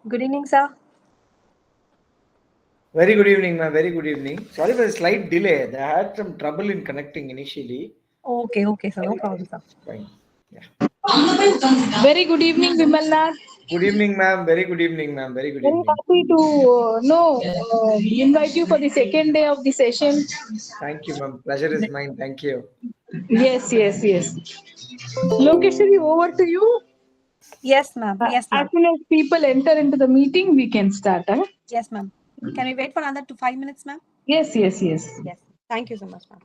Good evening, sir. Very good evening, ma'am. Very good evening. Sorry for the slight delay. I had some trouble in connecting initially. Okay, sir. No problem, sir. Fine. Yeah. Very good evening, Vimalnath. Good evening, ma'am. Very good evening, ma'am. Very good Very evening. happy to invite you for the second day of the session. Thank you, ma'am. Pleasure is mine. Thank you. Yes, yes, yes. Lokeshwari, over to you. Yes, ma'am. Yes, As ma'am. soon as people enter into the meeting, we can start. Huh? Yes, ma'am. Can we wait for another 5 minutes, ma'am? Yes, yes, yes. Yes. Thank you so much, ma'am.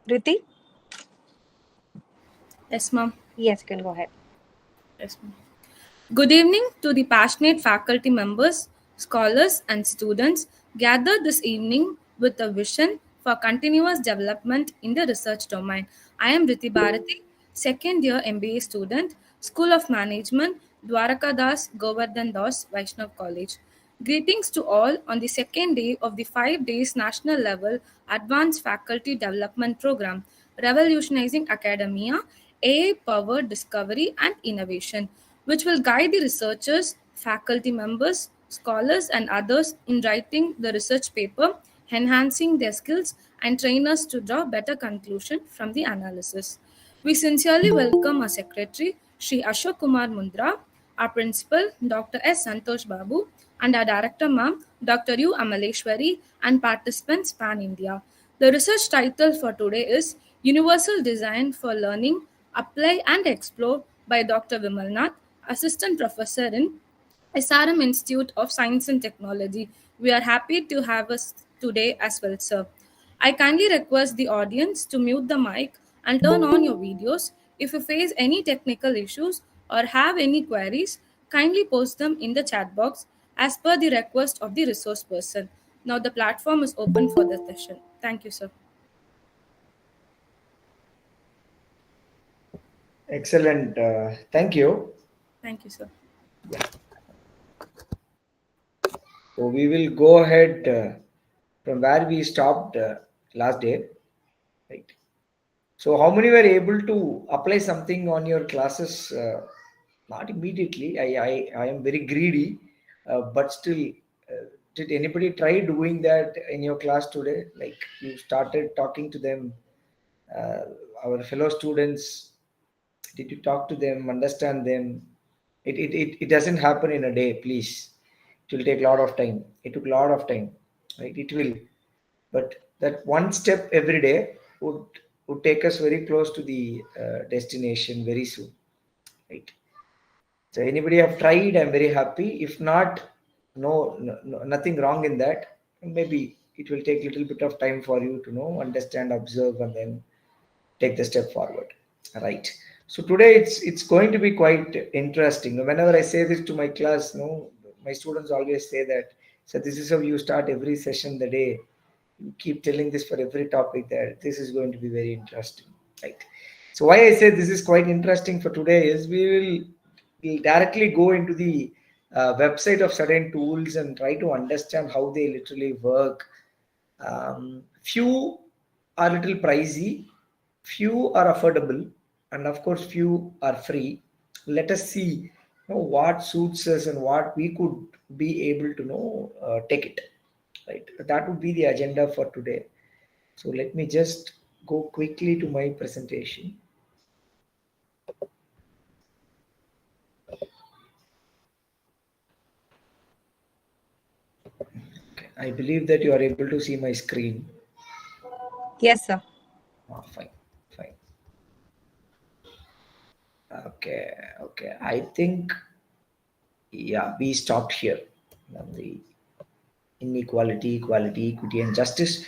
Riti? Yes, ma'am. Yes, you can go ahead. Yes, ma'am. Good evening to the passionate faculty members, scholars, and students gathered this evening with a vision for continuous development in the research domain. I am Riti Bharati, second year MBA student, School of Management, Dwaraka Das, Goverdhan Das, Vaishnav College. Greetings to all on the second day of the 5 days national level Advanced Faculty Development Program, Revolutionizing Academia, AI powered discovery and innovation, which will guide the researchers, faculty members, scholars, and others in writing the research paper, enhancing their skills, and train us to draw better conclusion from the analysis. We sincerely welcome our Secretary, Sri Ashok Kumar Mundra, our Principal, Dr. S. Santosh Babu, and our Director, Ma'am, Dr. U. Amaleshwari, and participants pan India. The research title for today is Universal Design for Learning, Apply and Explore by Dr. Vimalnath, Assistant Professor in SRM Institute of Science and Technology. We are happy to have us today as well, sir. I kindly request the audience to mute the mic and turn on your videos. If you face any technical issues or have any queries, kindly post them in the chat box as per the request of the resource person. Now the platform is open for the session. Thank you, sir. Excellent. Thank you. Thank you, sir. So we will go ahead from where we stopped last day. Right. So how many were able to apply something on your classes? Not immediately. I am very greedy, but still, did anybody try doing that in your class today? Like you started talking to them, our fellow students. Did you talk to them, understand them? It doesn't happen in a day, please. It will take a lot of time. It took a lot of time, right? It will, but that one step every day would take us very close to the destination very soon, right? So anybody have tried? I'm very happy. If not, no, nothing wrong in that. Maybe it will take a little bit of time for you to know, understand, observe, and then take the step forward, right? So today it's going to be quite interesting. Whenever I say this to my class, my students always say that, so this is how you start every session the day. You keep telling this for every topic, that this is going to be very interesting, right? So why I say this is quite interesting for today is we'll directly go into the website of certain tools and try to understand how they literally work. Few are a little pricey, few are affordable, and of course few are free. Let us see what suits us and what we could be able to take it, right? That would be the agenda for today. So let me just go quickly to my presentation. Okay. I believe that you are able to see my screen. Yes, sir. Fine. Okay. I think, yeah, we stopped here. The inequality, equality, equity, and justice.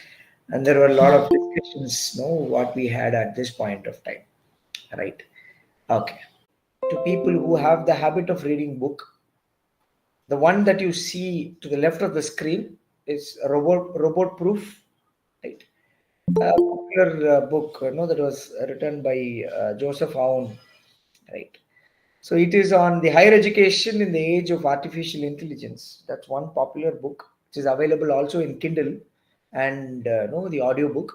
And there were a lot of discussions, what we had at this point of time, right? Okay. To people who have the habit of reading book, the one that you see to the left of the screen is Robot Proof, right? A popular book, that was written by Joseph Aoun, right? So it is on the higher education in the age of artificial intelligence. That's one popular book, which is available also in Kindle and the audiobook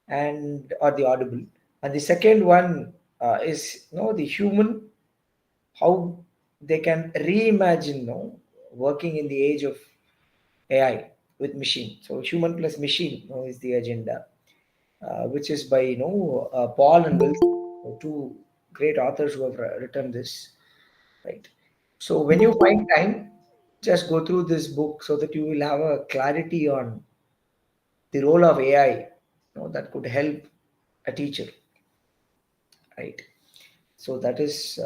or the Audible. And the second one is the human, how they can reimagine working in the age of AI with machine. So human plus machine is the agenda, which is by Paul and Wilson, two great authors who have written this, right? So when you find time, just go through this book so that you will have a clarity on the role of AI that could help a teacher, right? So that is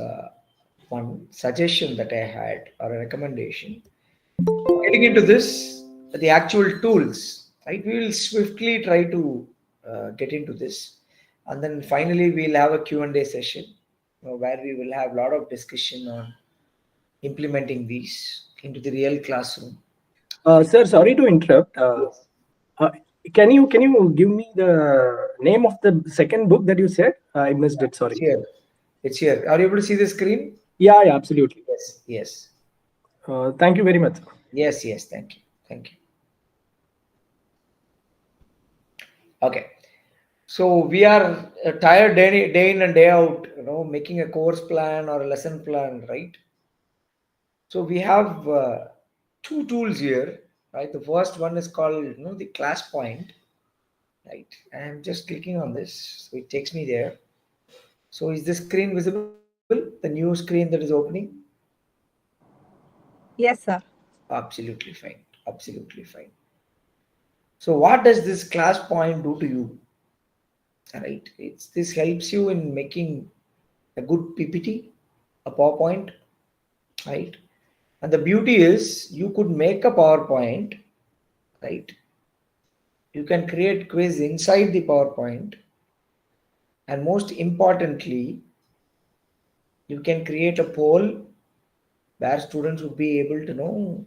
one suggestion that I had, or a recommendation. Getting into this, the actual tools, right? We will swiftly try to get into this, and then finally we'll have a Q&A session where we will have a lot of discussion on implementing these into the real classroom. Sir, sorry to interrupt. Can you give me the name of the second book that you said? I missed it. Sorry. It's here. Are you able to see the screen? Yeah, absolutely. Yes. Thank you very much. Yes. Thank you. Okay. So we are tired day in and day out, making a course plan or a lesson plan, right? So we have two tools here, right? The first one is called, the class point, right? I'm just clicking on this, so it takes me there. So is the screen visible? The new screen that is opening? Yes, sir. Absolutely fine. So what does this class point do to you? Right? This helps you in making a good PPT, a PowerPoint, right? And the beauty is you could make a PowerPoint, right? You can create quiz inside the PowerPoint, and most importantly, you can create a poll where students would be able to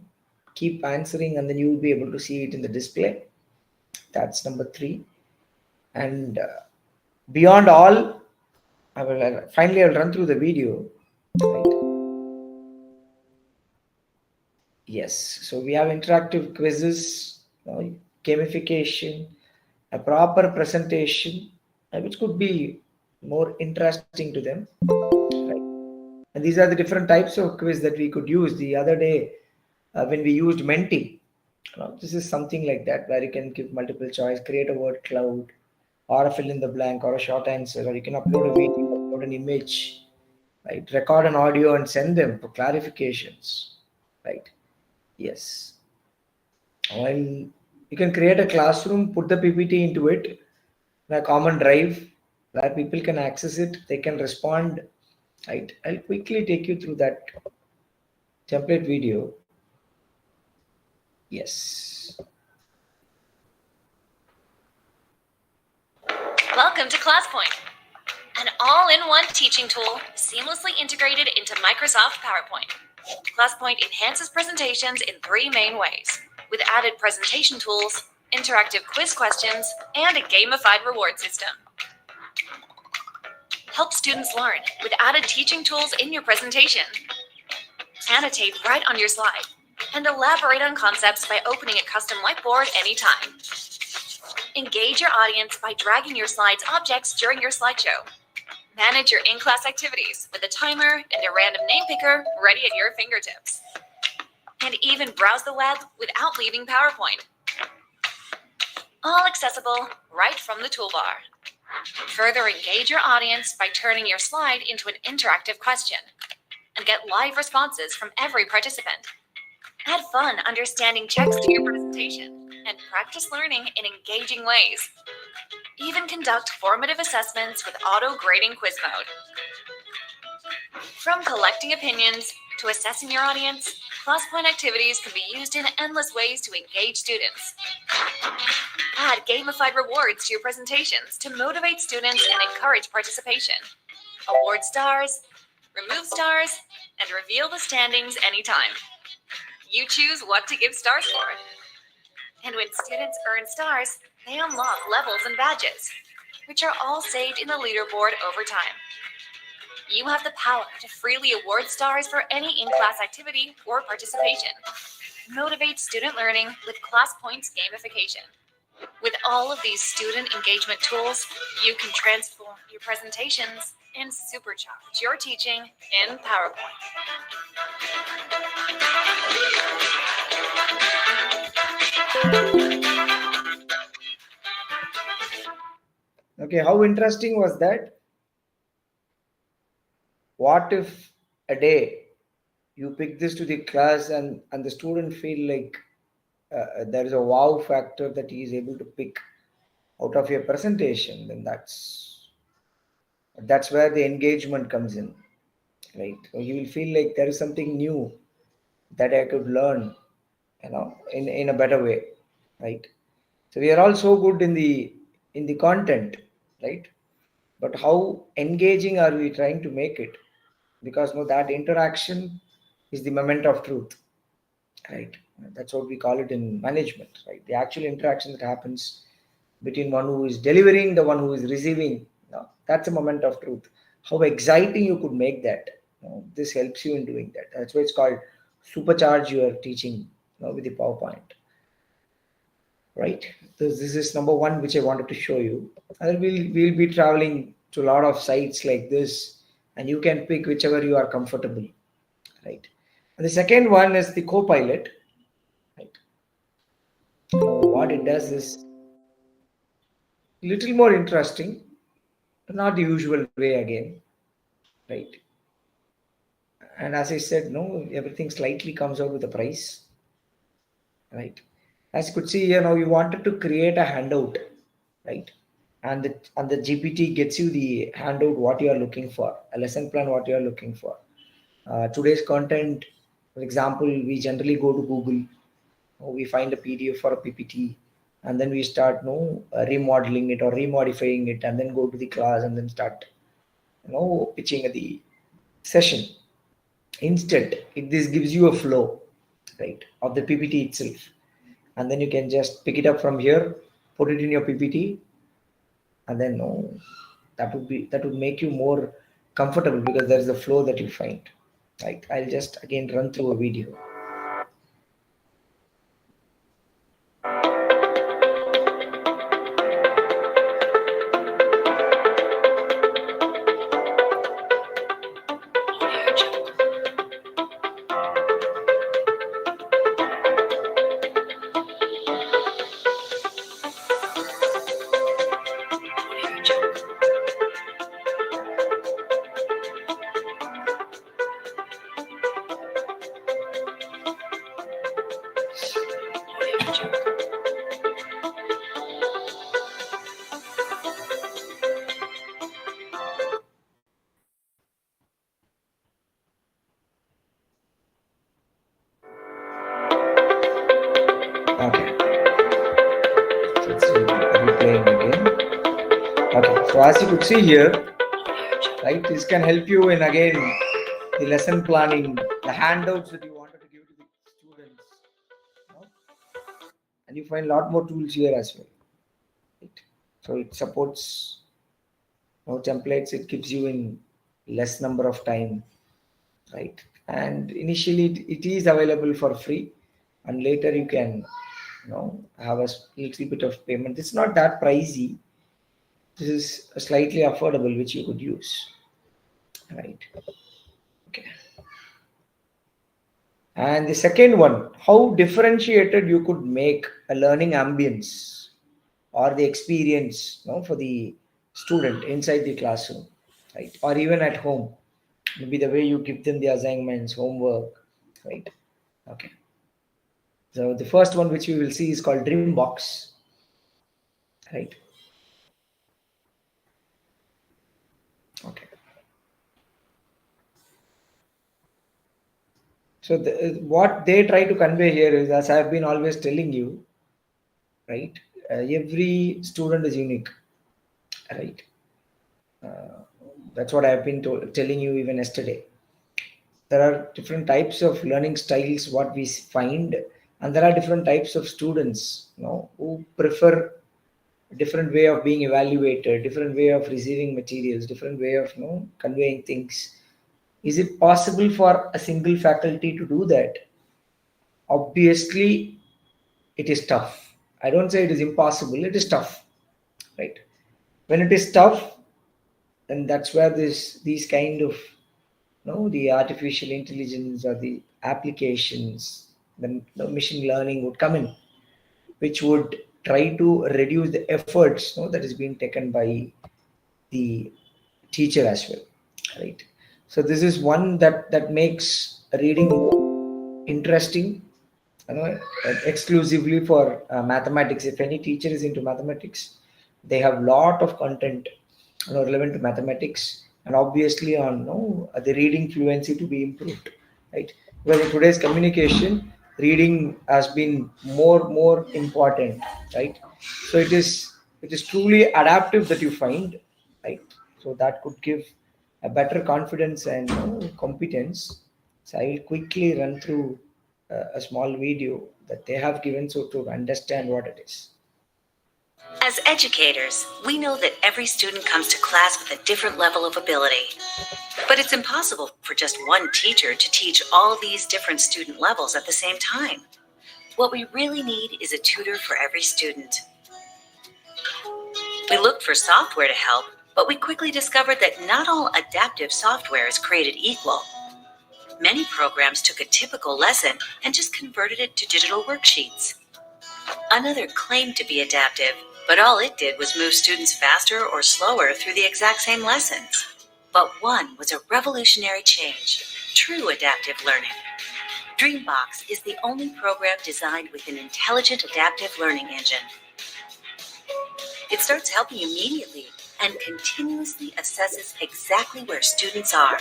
keep answering, and then you will be able to see it in the display. That's number 3. And beyond all, I'll run through the video, right? Yes, so we have interactive quizzes, gamification, a proper presentation, which could be more interesting to them, right? And these are the different types of quiz that we could use. The other day, when we used Menti, this is something like that, where you can give multiple choice, create a word cloud, or a fill in the blank, or a short answer, or you can upload a video, upload an image, right? Record an audio and send them for clarifications, right? Yes. And you can create a classroom, put the PPT into it, in a common drive where people can access it, they can respond, right? I'll quickly take you through that template video. Yes. Welcome to ClassPoint, an all-in-one teaching tool seamlessly integrated into Microsoft PowerPoint. ClassPoint enhances presentations in 3 main ways, with added presentation tools, interactive quiz questions, and a gamified reward system. Help students learn with added teaching tools in your presentation. Annotate right on your slide, and elaborate on concepts by opening a custom whiteboard anytime. Engage your audience by dragging your slides objects during your slideshow. Manage your in-class activities with a timer and a random name picker ready at your fingertips. And even browse the web without leaving PowerPoint. All accessible right from the toolbar. Further engage your audience by turning your slide into an interactive question and get live responses from every participant. Add fun understanding checks to your presentation and practice learning in engaging ways. Even conduct formative assessments with auto-grading quiz mode. From collecting opinions to assessing your audience, ClassPoint activities can be used in endless ways to engage students. Add gamified rewards to your presentations to motivate students and encourage participation. Award stars, remove stars, and reveal the standings anytime. You choose what to give stars for. And when students earn stars, they unlock levels and badges, which are all saved in the leaderboard over time. You have the power to freely award stars for any in-class activity or participation. Motivate student learning with ClassPoint's gamification. With all of these student engagement tools, you can transform your presentations and supercharge your teaching in PowerPoint. Okay, how interesting was that? What if a day you pick this to the class and the student feel like there is a wow factor that he is able to pick out of your presentation? Then that's where the engagement comes in, right? So you will feel like there is something new that I could learn, in a better way, right? So we are all so good in the content, right? But how engaging are we trying to make it? Because that interaction is the moment of truth, right? That's what we call it in management, right? The actual interaction that happens between one who is delivering, the one who is receiving, that's a moment of truth. How exciting you could make that, this helps you in doing that. That's why it's called supercharge your teaching with the PowerPoint. Right. This is number one, which I wanted to show you. And we'll be traveling to a lot of sites like this, and you can pick whichever you are comfortable. Right. And the second one is the Copilot. Right. What it does is a little more interesting, not the usual way again. Right. And as I said, everything slightly comes out with a price. Right. As you could see here, now you wanted to create a handout, right? And the GPT gets you the handout what you are looking for, a lesson plan what you are looking for. Today's content, for example, we generally go to Google, we find a PDF or a PPT, and then we start remodeling it or remodifying it, and then go to the class and then start pitching the session. Instead, this gives you a flow, right, of the PPT itself. And then you can just pick it up from here, put it in your PPT, and then that would make you more comfortable because there is a flow that you find. Right? I'll just again run through a video. Okay. So it's replaying again. Okay. So as you could see here, right, this can help you in again the lesson planning, the handouts that you wanted to give to the students. And you find a lot more tools here as well. Right? So it supports templates. It gives you in less number of time, right? And initially it is available for free, and later you can have a little bit of payment. It's not that pricey. This is slightly affordable, which you could use, right? Okay. And the second one, how differentiated you could make a learning ambience or the experience for the student inside the classroom, right? Or even at home, maybe the way you give them the assignments, homework, right? Okay. So the first one which we will see is called Dreambox, right? Okay. So what they try to convey here is, as I have been always telling you, right? Every student is unique, right? That's what I have been telling you even yesterday. There are different types of learning styles what we find, and there are different types of students who prefer a different way of being evaluated, different way of receiving materials, different way of conveying things. Is it possible for a single faculty to do that? Obviously it is tough. I don't say it is impossible, it is tough, right? When it is tough, then that's where these kind of the artificial intelligence or the applications, the machine learning would come in, which would try to reduce the efforts that is being taken by the teacher as well, right? So this is one that makes reading interesting, exclusively for mathematics. If any teacher is into mathematics, they have lot of content relevant to mathematics, and obviously on the reading fluency to be improved, right? Because in today's communication, reading has been more important, right? So it is truly adaptive that you find, right? So that could give a better confidence and competence. So I will quickly run through a small video that they have given so to understand what it is. As educators, we know that every student comes to class with a different level of ability. But it's impossible for just one teacher to teach all these different student levels at the same time. What we really need is a tutor for every student. We looked for software to help, but we quickly discovered that not all adaptive software is created equal. Many programs took a typical lesson and just converted it to digital worksheets. Another claimed to be adaptive, but all it did was move students faster or slower through the exact same lessons. But one was a revolutionary change, true adaptive learning. Dreambox is the only program designed with an intelligent adaptive learning engine. It starts helping immediately and continuously assesses exactly where students are.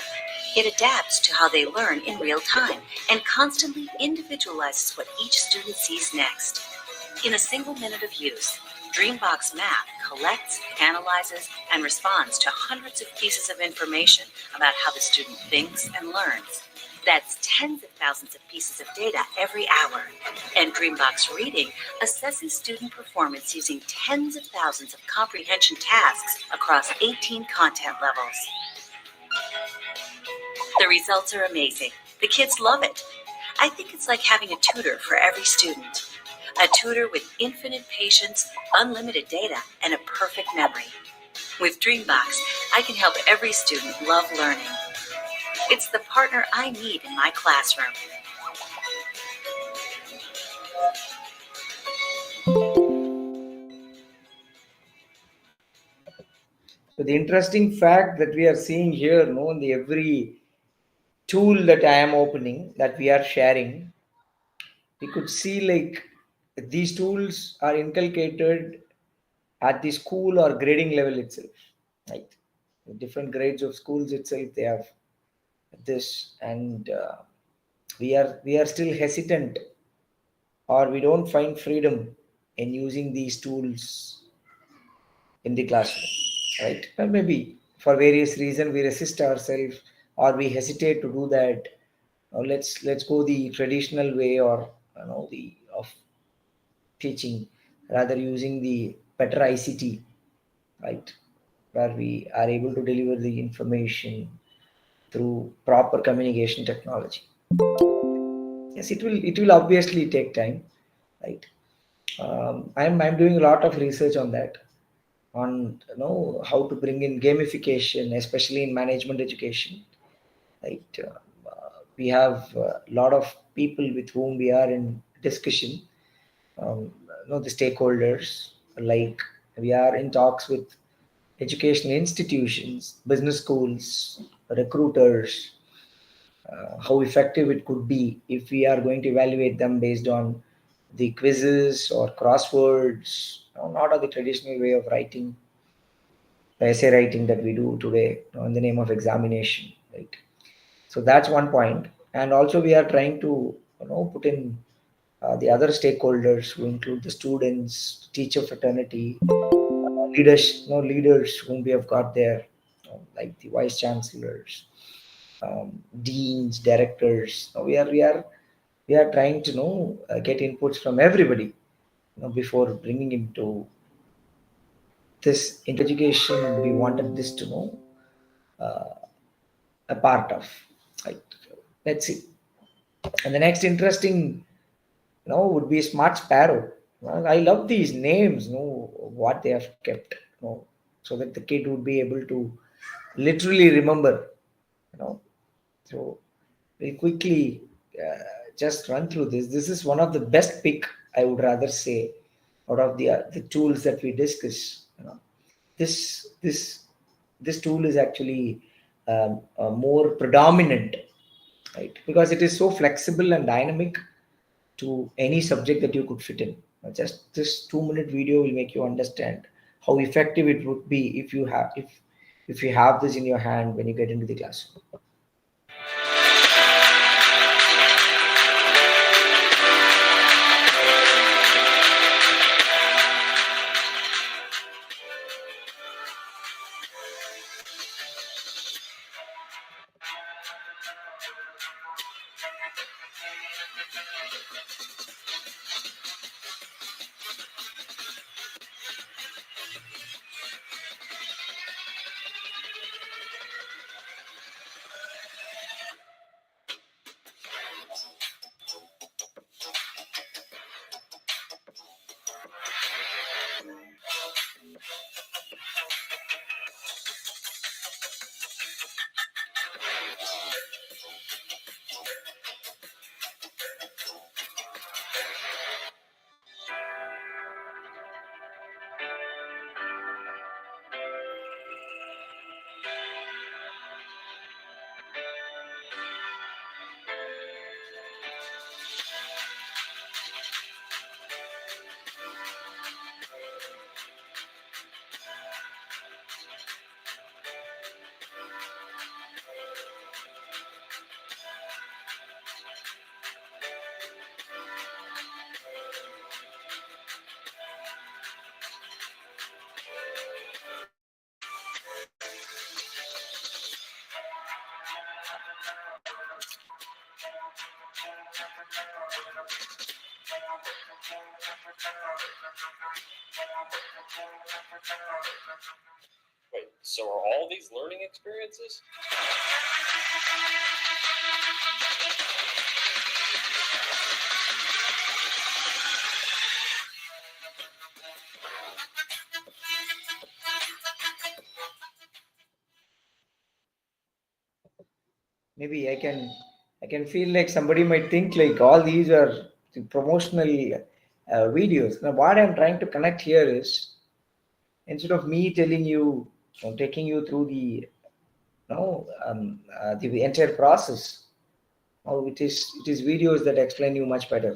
It adapts to how they learn in real time and constantly individualizes what each student sees next. In a single minute of use, Dreambox Math collects, analyzes, and responds to hundreds of pieces of information about how the student thinks and learns. That's tens of thousands of pieces of data every hour. And Dreambox Reading assesses student performance using tens of thousands of comprehension tasks across 18 content levels. The results are amazing. The kids love it. I think it's like having a tutor for every student. A tutor with infinite patience, unlimited data, and a perfect memory. With Dreambox, I can help every student love learning. It's the partner I need in my classroom. So the interesting fact that we are seeing here, no, in the every tool that I am opening, that we are sharing, we could see like these tools are inculcated at the school or grading level itself, right? The different grades of schools itself, they have this, and we are still hesitant, or we don't find freedom in using these tools in the classroom, right? And maybe for various reasons we resist ourselves or we hesitate to do that. Let's go the traditional way, or the of teaching, rather using the better ICT, right, where we are able to deliver the information through proper communication technology. Yes, it will obviously take time, right? I'm doing a lot of research on that, on how to bring in gamification, especially in management education, right? We have a lot of people with whom we are in discussion, the stakeholders, like we are in talks with educational institutions, business schools, recruiters, how effective it could be if we are going to evaluate them based on the quizzes or crosswords, not on the traditional way of writing, the essay writing that we do today, in the name of examination, right? So that's one point. And also we are trying to put in the other stakeholders, who include the students, teacher fraternity, leaders whom we have got there, like the vice chancellors, deans, directors. We are trying to get inputs from everybody, before bringing into this into education. We wanted this to know a part of, right? Let's see. And the next interesting would be Smart Sparrow. Well, I love these names, what they have kept, so that the kid would be able to literally remember, So we'll quickly just run through this. This is one of the best pick, I would rather say, out of the tools that we discuss. This tool is actually more predominant, right? Because it is so flexible and dynamic to any subject that you could fit in. Just this 2-minute video will make you understand how effective it would be if you have this in your hand when you get into the classroom. So are all these learning experiences? Maybe I can feel like somebody might think like all these are the promotional videos. Now what I'm trying to connect here is, instead of me telling you, taking you through the the entire process, it is videos that explain you much better,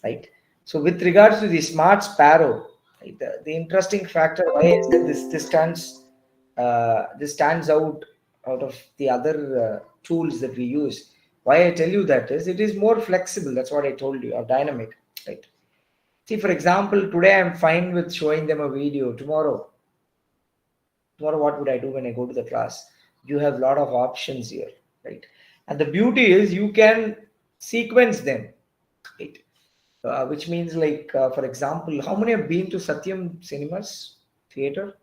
right? So with regards to the smart sparrow, right, the interesting factor why I said this stands out of the other tools that we use. Why I tell you that is, it is more flexible. That's what I told you, or dynamic, right? See, for example, today I'm fine with showing them a video. Tomorrow what would I do when I go to the class? You have a lot of options here, right? And the beauty is you can sequence them, right? Which means like, for example, how many have been to Satyam Cinemas theater?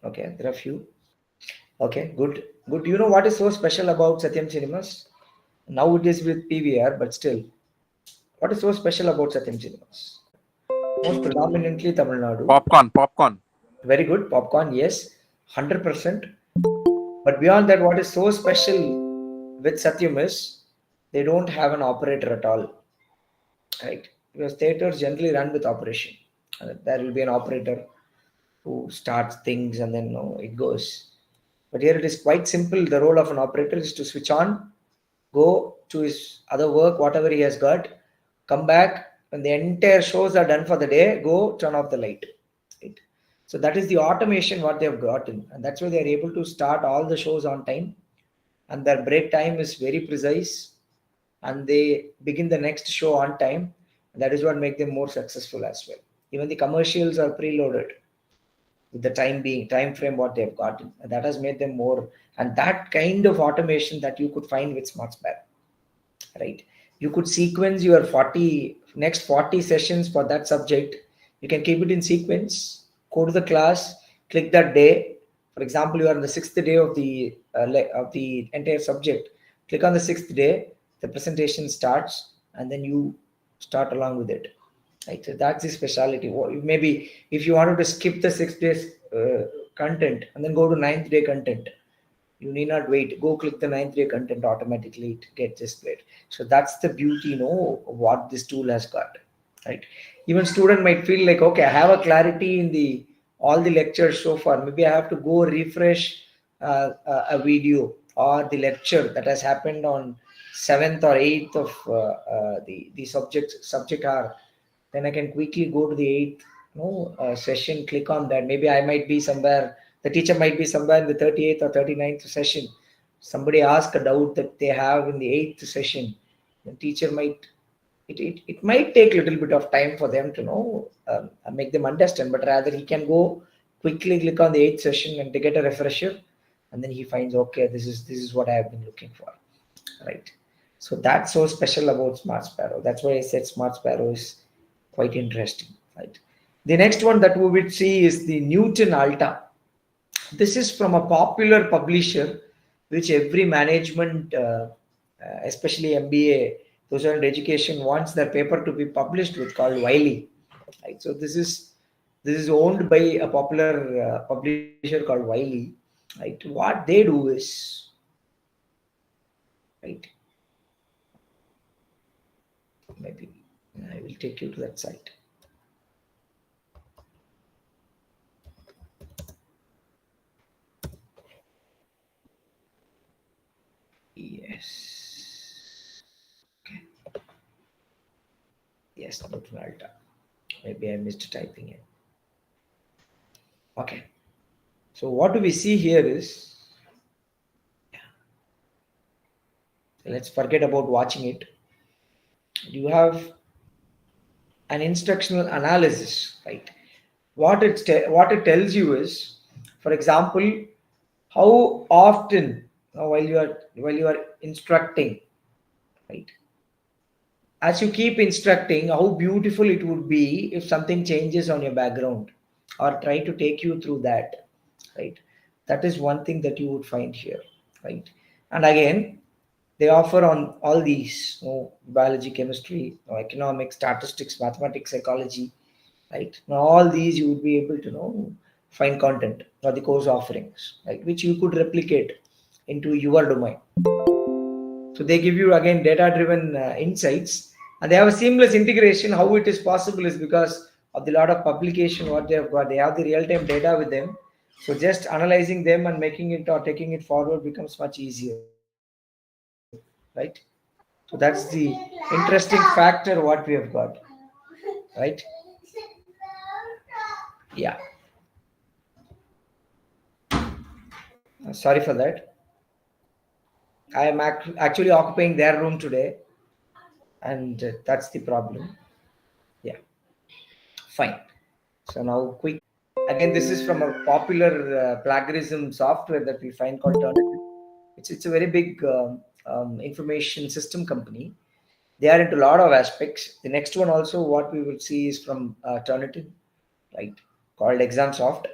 Okay, there are few. Okay, good. Do you know what is so special about Satyam Cinemas? Now it is with PVR, but still, what is so special about Satyam Cinemas? Most predominantly Tamil Nadu. Popcorn. Very good. Popcorn, yes, 100%. But beyond that, what is so special with Satyam is they don't have an operator at all, right? Because theaters generally run with operation. There will be an operator who starts things and then it goes. But here it is quite simple. The role of an operator is to switch on, go to his other work, whatever he has got, come back, when the entire shows are done for the day, go turn off the light. Right? So that is the automation what they have gotten, and that's why they are able to start all the shows on time, and their break time is very precise, and they begin the next show on time. And that is what makes them more successful as well. Even the commercials are preloaded with the time frame what they have gotten, and that has made them more. And that kind of automation that you could find with SmartSpare, right? You could sequence your next 40 sessions for that subject. You can keep it in sequence, go to the class, click that day. For example, you are on the 6th day of the entire subject. Click on the 6th day, the presentation starts, and then you start along with it. Right? So that's the specialty. Maybe if you wanted to skip the 6 days content and then go to 9th day content, you need not wait. Go click the 9th day content, automatically it gets displayed. So that's the beauty, of what this tool has got, right? Even student might feel like, okay, I have a clarity in all the lectures so far. Maybe I have to go refresh a video or the lecture that has happened on 7th or 8th of the subject hour. Then I can quickly go to the 8th session, click on that. Maybe I might be somewhere, the teacher might be somewhere in the 38th or 39th session. Somebody ask a doubt that they have in the 8th session. The teacher might, it might take a little bit of time for them to make them understand, but rather he can go quickly click on the 8th session and to get a refresher, and then he finds, okay, this is what I have been looking for, right? So that's so special about Smart Sparrow. That's why I said Smart Sparrow is quite interesting, right? The next one that we will see is the Newton Alta. This is from a popular publisher, which every management, especially MBA, those are in education, wants their paper to be published with, called Wiley. Right? So this is owned by a popular publisher called Wiley. Right? What they do is, right? Maybe I will take you to that site. Yes. Okay. Yes, Newton Alta. Maybe I missed typing it. Okay. So what do we see here is, let's forget about watching it. You have an instructional analysis, right? What it tells you is, for example, how often while you are instructing, right? As you keep instructing, how beautiful it would be if something changes on your background. or try to take you through that, right? That is one thing that you would find here, right? And again, they offer on all these, biology, chemistry, economics, statistics, mathematics, psychology, right? Now all these you would be able to find content or the course offerings, right, which you could replicate into your domain. So they give you again data-driven insights, and they have a seamless integration. How it is possible is because of the lot of publication what they have got. They have the real-time data with them, so just analyzing them and making it or taking it forward becomes much easier, right? So that's the interesting factor what we have got, right? Yeah. Sorry for that. I am actually occupying their room today, and that's the problem. Yeah. Fine. So now quick. Again, this is from a popular plagiarism software that we find called Turnitin. It's a very big information system company. They are into a lot of aspects. The next one also what we will see is from Turnitin, right? Called ExamSoft.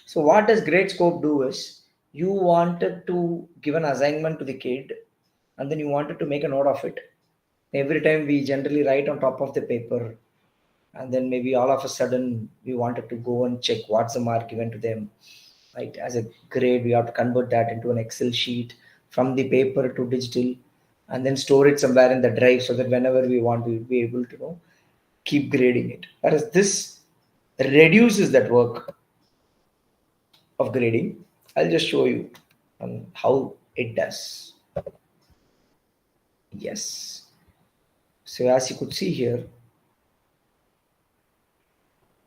So what does Gradescope do is you wanted to give an assignment to the kid, and then you wanted to make a note of it. Every time we generally write on top of the paper, and then maybe all of a sudden we wanted to go and check what's the mark given to them, right? As a grade, we have to convert that into an Excel sheet from the paper to digital, and then store it somewhere in the drive so that whenever we want, we'll be able to keep grading it. Whereas this reduces that work of grading. I'll just show you how it does. Yes. So as you could see here,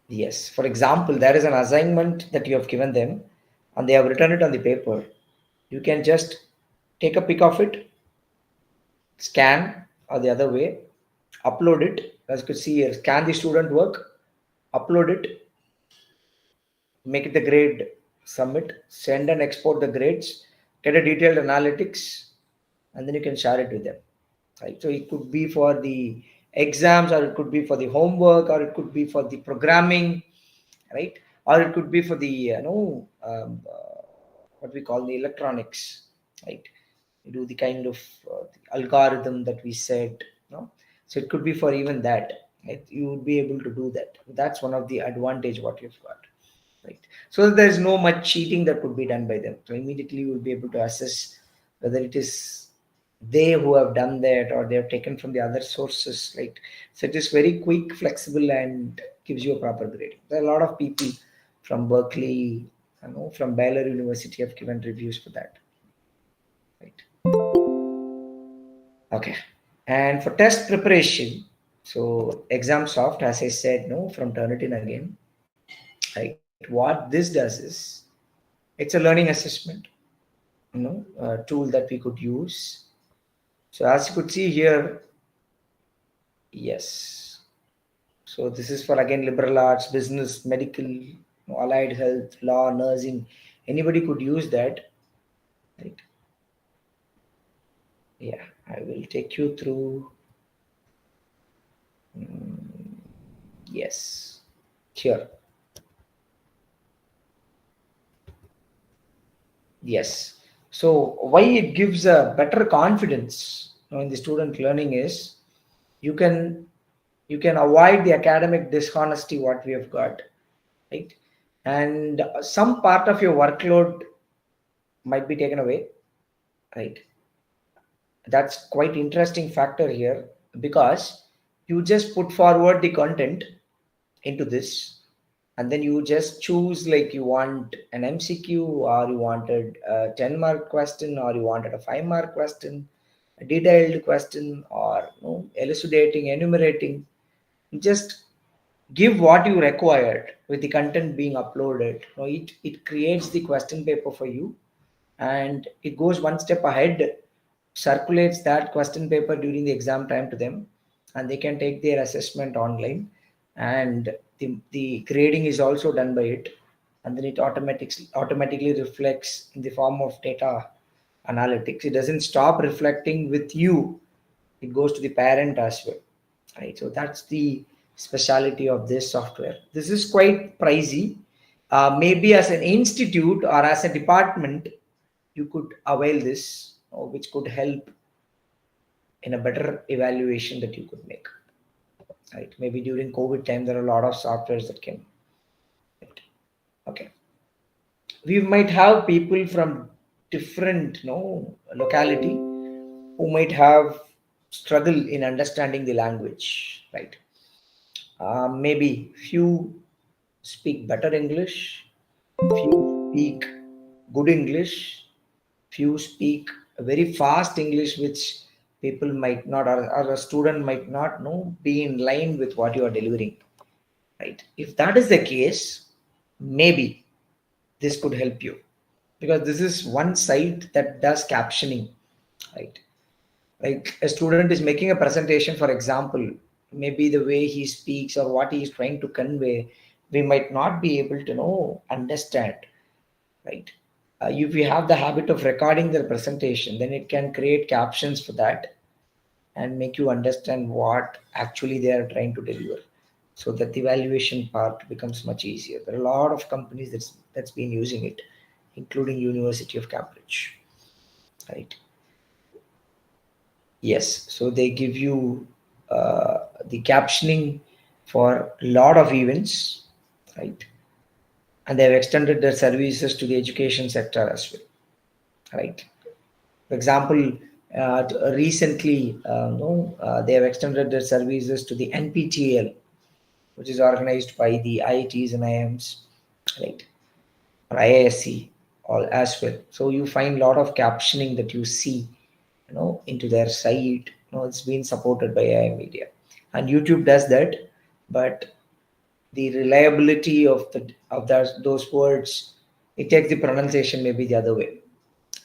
yes, for example, there is an assignment that you have given them and they have written it on the paper. You can just take a pic of it, scan, or the other way, upload it. As you could see here, scan the student work, upload it, make it the grade, submit, send and export the grades, get a detailed analytics, and then you can share it with them. Right? So it could be for the exams, or it could be for the homework, or it could be for the programming, right? Or it could be for the what we call the electronics, right? You do the kind of the algorithm that we said, so it could be for even that, right? You would be able to do that. That's one of the advantage what you've got, right? So there's no much cheating that could be done by them. So immediately you will be able to assess whether it is they who have done that or they have taken from the other sources, right? So it is very quick, flexible, and gives you a proper grading. There are a lot of people from Berkeley, from Baylor University have given reviews for that, right? Okay. And for test preparation, so ExamSoft, as I said, from Turnitin again, right? What this does is it's a learning assessment, tool that we could use. So as you could see here, yes. So this is for again liberal arts, business, medical, allied health, law, nursing. Anybody could use that, right? Yeah, I will take you through. Yes, here. Yes. So why it gives a better confidence in the student learning is you can avoid the academic dishonesty what we have got, right? And some part of your workload might be taken away, right? That's quite interesting factor here, because you just put forward the content into this, and then you just choose, like, you want an MCQ, or you wanted a 10-mark question, or you wanted a 5-mark question, a detailed question, or elucidating, enumerating. You just give what you required with the content being uploaded. It creates the question paper for you, and it goes one step ahead, circulates that question paper during the exam time to them, and they can take their assessment online, and the grading is also done by it, and then it automatically reflects in the form of data analytics. It doesn't stop reflecting with you, it goes to the parent as well, right? So that's the speciality of this software. This is quite pricey. Maybe as an institute or as a department, you could avail this, which could help in a better evaluation that you could make. Right? Maybe during COVID time, there are a lot of softwares that came. Right? Okay. We might have people from different locality who might have struggle in understanding the language, right? Maybe few speak better English, few speak good English, few speak very fast English, which people might not, or a student might not know, be in line with what you are delivering, right? If that is the case, maybe this could help you, because this is one site that does captioning, right? Like a student is making a presentation, for example, maybe the way he speaks or what he is trying to convey, we might not be able to understand, right? If you have the habit of recording their presentation, then it can create captions for that and make you understand what actually they are trying to deliver, so that the evaluation part becomes much easier. There are a lot of companies that's been using it, including University of Cambridge, right? Yes, so they give you the captioning for a lot of events, right? And they've extended their services to the education sector as well, right? For example, recently, they have extended their services to the NPTEL, which is organized by the IITs and IIMs, right? Or IISc, all as well. So you find a lot of captioning that you see, into their site. It's been supported by AI Media, and YouTube does that, but the reliability of those words, it takes the pronunciation maybe the other way,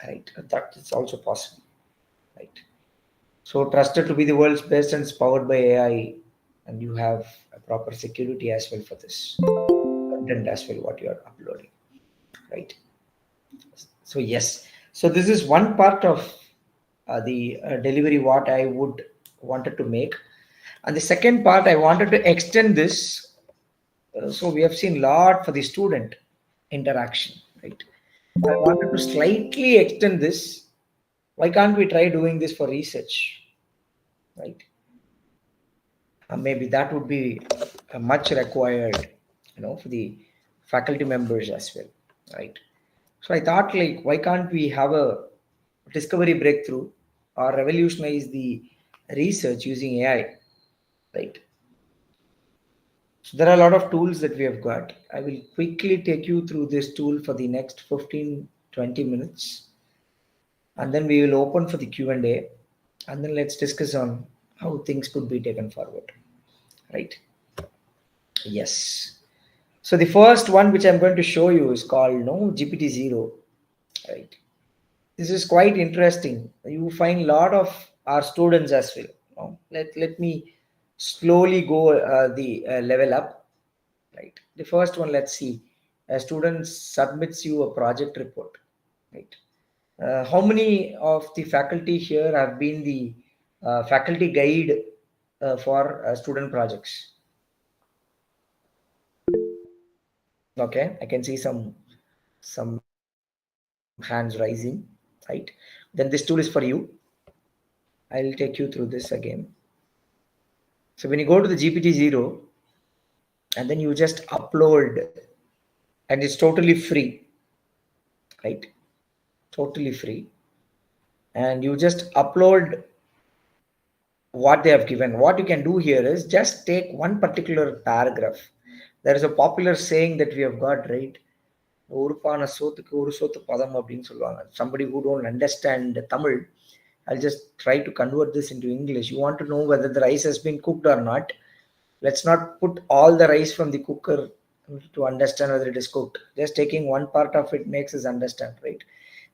right? That is also possible, right? So trusted to be the world's best, and it's powered by AI, and you have a proper security as well for this content as well, what you are uploading, right? So yes, so this is one part of the delivery what I wanted to make, and the second part I wanted to extend this. So we have seen a lot for the student interaction, right? I wanted to slightly extend this. Why can't we try doing this for research, right? Maybe that would be much required, for the faculty members as well, right? So I thought, like, why can't we have a discovery breakthrough or revolutionize the research using AI, right? So there are a lot of tools that we have got. I will quickly take you through this tool for the next 15-20 minutes, and then we will open for the Q&A, and then let's discuss on how things could be taken forward, right? Yes. So the first one which I'm going to show you is called GPT-0, right? This is quite interesting. You find a lot of our students as well. Let me slowly go the level up, right? The first one, let's see. A student submits you a project report, right? How many of the faculty here have been the faculty guide for student projects? Okay, I can see some hands rising, right? Then this tool is for you. I'll take you through this again. So when you go to the GPT-0, and then you just upload, and it's totally free, right? Totally free. And you just upload what they have given. What you can do here is just take one particular paragraph. There is a popular saying that we have got, right? Somebody who don't understand Tamil, I'll just try to convert this into English. You want to know whether the rice has been cooked or not. Let's not put all the rice from the cooker to understand whether it is cooked. Just taking one part of it makes us understand, right?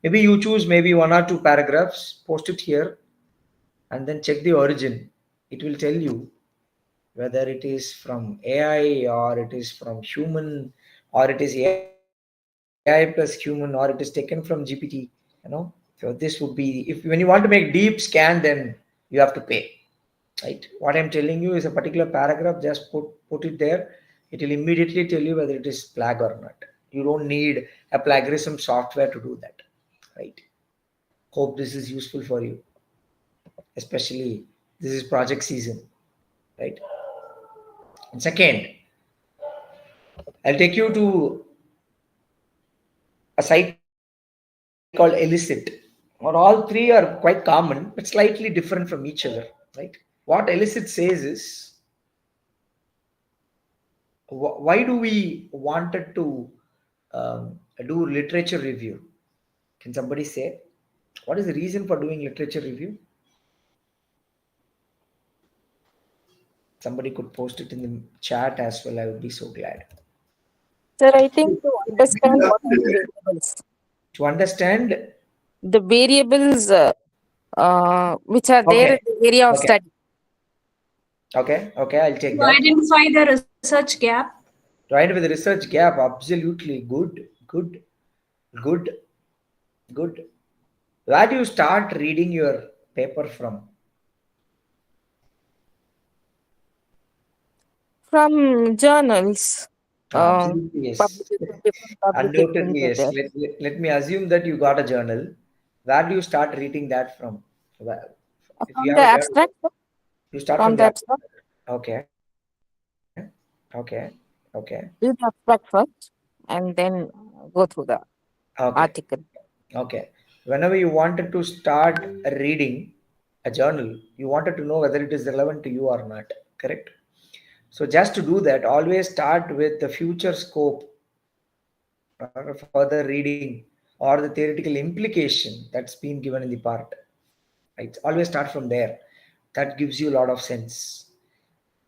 Maybe you choose maybe 1 or 2 paragraphs, post it here, and then check the origin. It will tell you whether it is from AI or it is from human, or it is AI plus human, or it is taken from GPT. So this would be, if when you want to make deep scan, then you have to pay. right? What I'm telling you is a particular paragraph, just put it there. It will immediately tell you whether it is plagiarism or not. You don't need a plagiarism software to do that, right? Hope this is useful for you, especially this is project season, right? And second, I'll take you to a site called Elicit. Or all three are quite common, but slightly different from each other, right? What Elicit says is, why do we wanted to do literature review? Can somebody say what is the reason for doing literature review? Somebody could post it in the chat as well. I would be so glad. Sir, I think to understand what are the variables. To understand The variables which are there in the area of study. Okay, I'll take To that. identify the research gap. To identify the research gap, absolutely good. Where do you start reading your paper from? From journals. Absolutely, yes. Undoubtedly, yes. There. Let me assume that you got a journal. Where do you start reading that from? Well, if From you the have a abstract. journal, you start From from the the abstract. Okay. Read the abstract first and then go through the article. Okay. Whenever you wanted to start reading a journal, you wanted to know whether it is relevant to you or not. Correct? So just to do that, always start with the future scope or further reading or the theoretical implication that's been given in the part. Right? Always start from there. That gives you a lot of sense.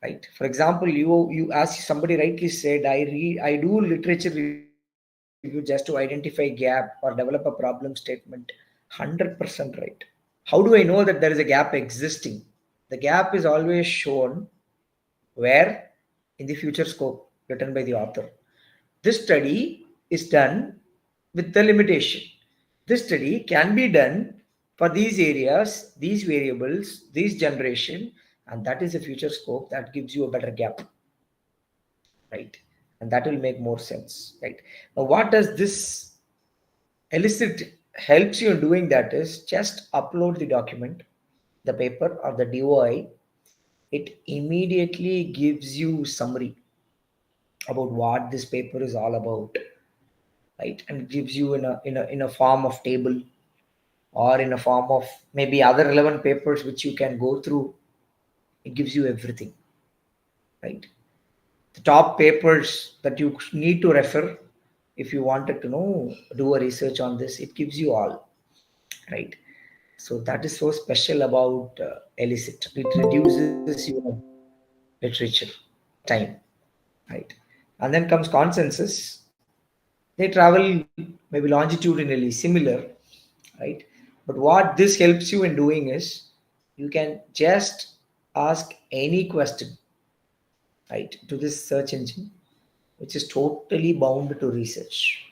Right? For example, you as somebody rightly said, I do literature review just to identify gap or develop a problem statement. 100% right. How do I know that there is a gap existing? The gap is always shown where? In the future scope written by the author. This study is done with the limitation. This study can be done for these areas, these variables, this generation, and that is a future scope that gives you a better gap, right? And that will make more sense, right? Now, what does this Elicit helps you in doing that is just upload the document, the paper or the DOI. It immediately gives you summary about what this paper is all about, right? And it gives you in a form of table or in a form of maybe other relevant papers which you can go through. It gives you everything, right? The top papers that you need to refer if you wanted to know, do a research on this, it gives you all, right? So that is so special about Elicit. It reduces your literature time, right? And then comes consensus. They travel maybe longitudinally similar, right? But what this helps you in doing is you can just ask any question, right, to this search engine, which is totally bound to research,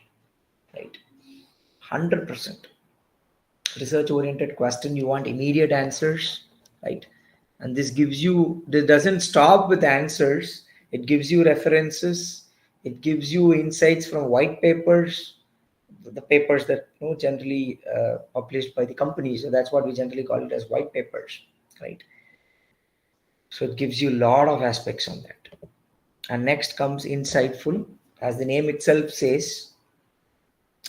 right? 100% research oriented question. You want immediate answers, right? And this doesn't stop with answers. It gives you references. It gives you insights from white papers, the papers that generally published by the companies. So that's what we generally call it as white papers, right? So it gives you a lot of aspects on that. And next comes insightful, as the name itself says,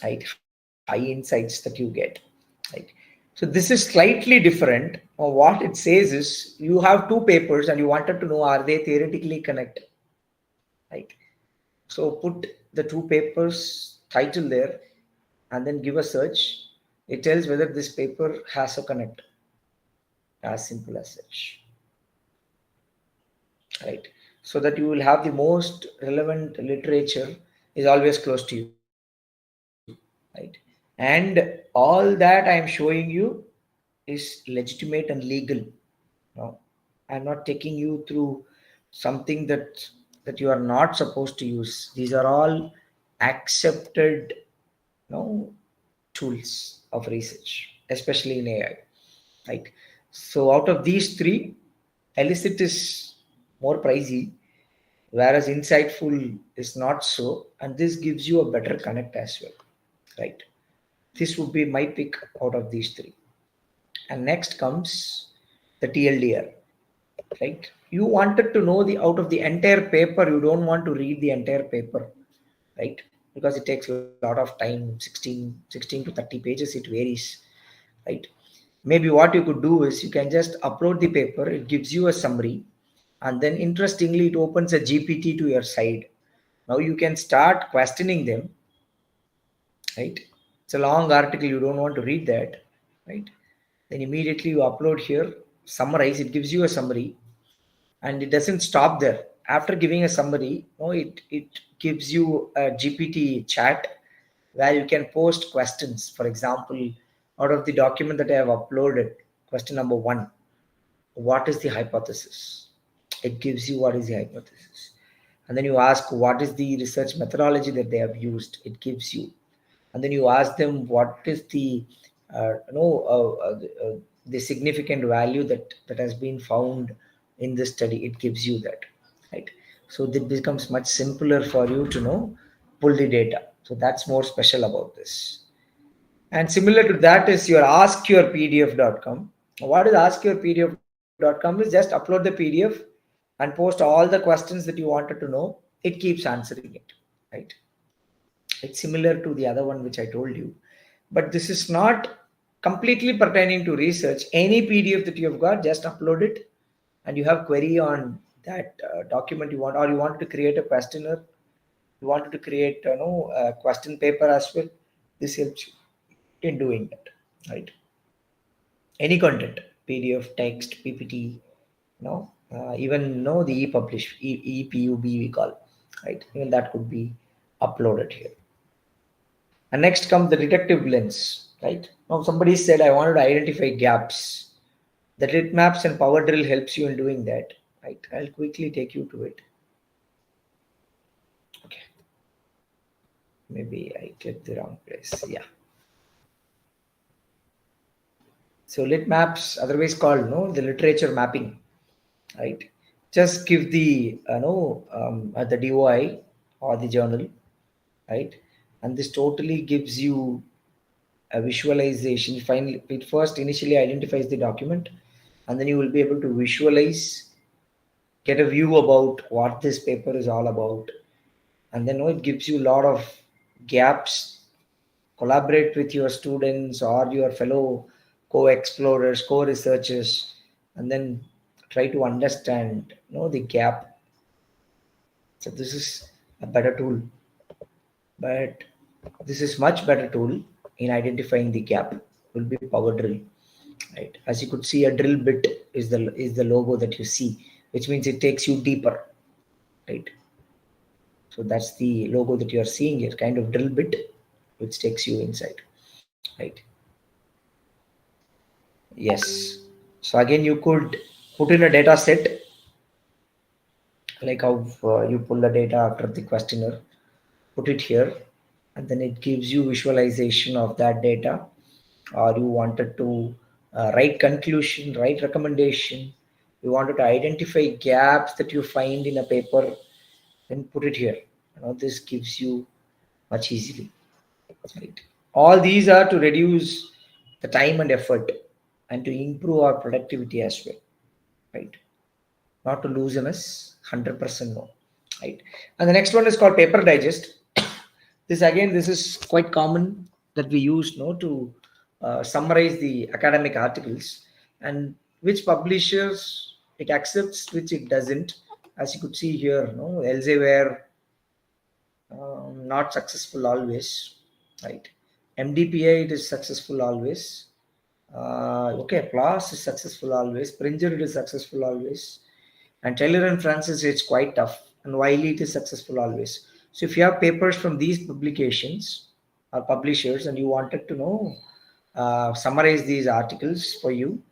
right? High insights that you get, right? So this is slightly different. What it says is you have two papers and you wanted to know, are they theoretically connected, right? So put the two papers title there and then give a search. It tells whether this paper has a connect. As simple as such, right? So that you will have the most relevant literature is always close to you, right? And all that I'm showing you is legitimate and legal. No, I'm not taking you through something that you are not supposed to use. These are all accepted tools of research, especially in AI, right? So out of these three, Illicit is more pricey, whereas insightful is not so, and this gives you a better connect as well, right? This would be my pick out of these three. And next comes the TLDR, right? You wanted to know the out of the entire paper, you don't want to read the entire paper, right? Because it takes a lot of time, 16 to 30 pages, it varies, right? Maybe what you could do is you can just upload the paper, it gives you a summary, and then interestingly, it opens a GPT to your side. Now you can start questioning them, right? It's a long article, you don't want to read that, right? Then immediately you upload here, summarize, it gives you a summary, and it doesn't stop there. After giving a summary, it gives you a GPT chat where you can post questions. For example, out of the document that I have uploaded, question number 1, what is the hypothesis? It gives you what is the hypothesis. And then you ask what is the research methodology that they have used. It gives you. And then you ask them what is the the significant value that has been found in this study. It gives you that, right? So it becomes much simpler for you to pull the data. So that's more special about this. And similar to that is your askyourpdf.com. What is askyourpdf.com is just upload the PDF and post all the questions that you wanted to know. It keeps answering it, right? It's similar to the other one which I told you, but this is not completely pertaining to research. Any PDF that you have got, just upload it, and you have query on that document you want, or you want to create a questionnaire, you wanted to create a question paper as well. This helps you in doing that, right? Any content, PDF, text, PPT, even the e-publish, EPUB we call, right? Even that could be uploaded here. And next comes the detective lens, right? Now somebody said I wanted to identify gaps. The lit maps and power drill helps you in doing that, right? I'll quickly take you to it. Okay. Maybe I clicked the wrong place. Yeah. So lit maps, otherwise called the literature mapping, right? Just give the the DOI or the journal, right? And this totally gives you a visualization. It first initially identifies the document, and then you will be able to visualize, get a view about what this paper is all about. And then it gives you a lot of gaps. Collaborate with your students or your fellow co-explorers, co-researchers, and then try to understand the gap. So this is a better tool, but this is much better tool in identifying the gap will be power drill, right? As you could see, a drill bit is the logo that you see, which means it takes you deeper, right? So that's the logo that you are seeing here, kind of drill bit, which takes you inside, right? Yes. So again, you could put in a data set, like how you pull the data after the questionnaire, put it here, and then it gives you visualization of that data. Or you wanted to write conclusion, write recommendation, you wanted to identify gaps that you find in a paper, then put it here. This gives you much easily, right? All these are to reduce the time and effort and to improve our productivity as well, right? Not to loosen us, 100% no, right? And the next one is called paper digest. This is quite common that we use to summarize the academic articles, and which publishers it accepts, which it doesn't. As you could see here, Elsevier, not successful always, right? MDPI, it is successful always. PLOS is successful always. Springer, it is successful always. And Taylor and Francis, it's quite tough. And Wiley, it is successful always. So if you have papers from these publications or publishers and you wanted to summarize these articles for you,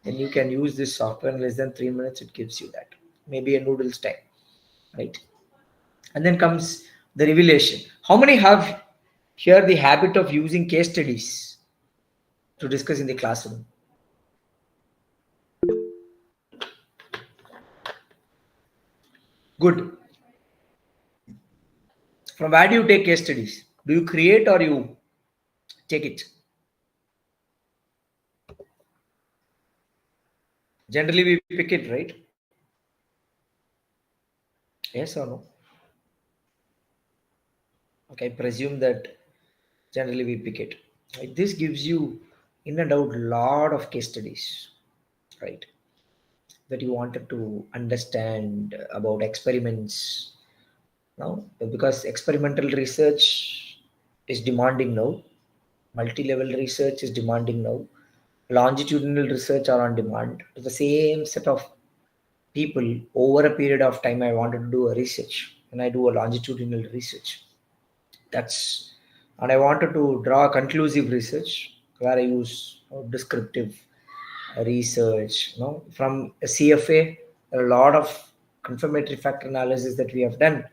then you can use this software. In less than 3 minutes, it gives you that. Maybe a noodle's time, right? And then comes the revelation. How many have here the habit of using case studies to discuss in the classroom? Good. From where do you take case studies? Do you create or you take it? Generally, we pick it, right? Yes or no? Okay, I presume that generally we pick it. Right? This gives you in and out a lot of case studies, right? That you wanted to understand about experiments now, because experimental research is demanding now, multi-level research is demanding now, longitudinal research are on demand. The same set of people over a period of time, I wanted to do a research and I do a longitudinal research. And I wanted to draw a conclusive research where I use descriptive research. From a CFA, there are a lot of confirmatory factor analysis that we have done.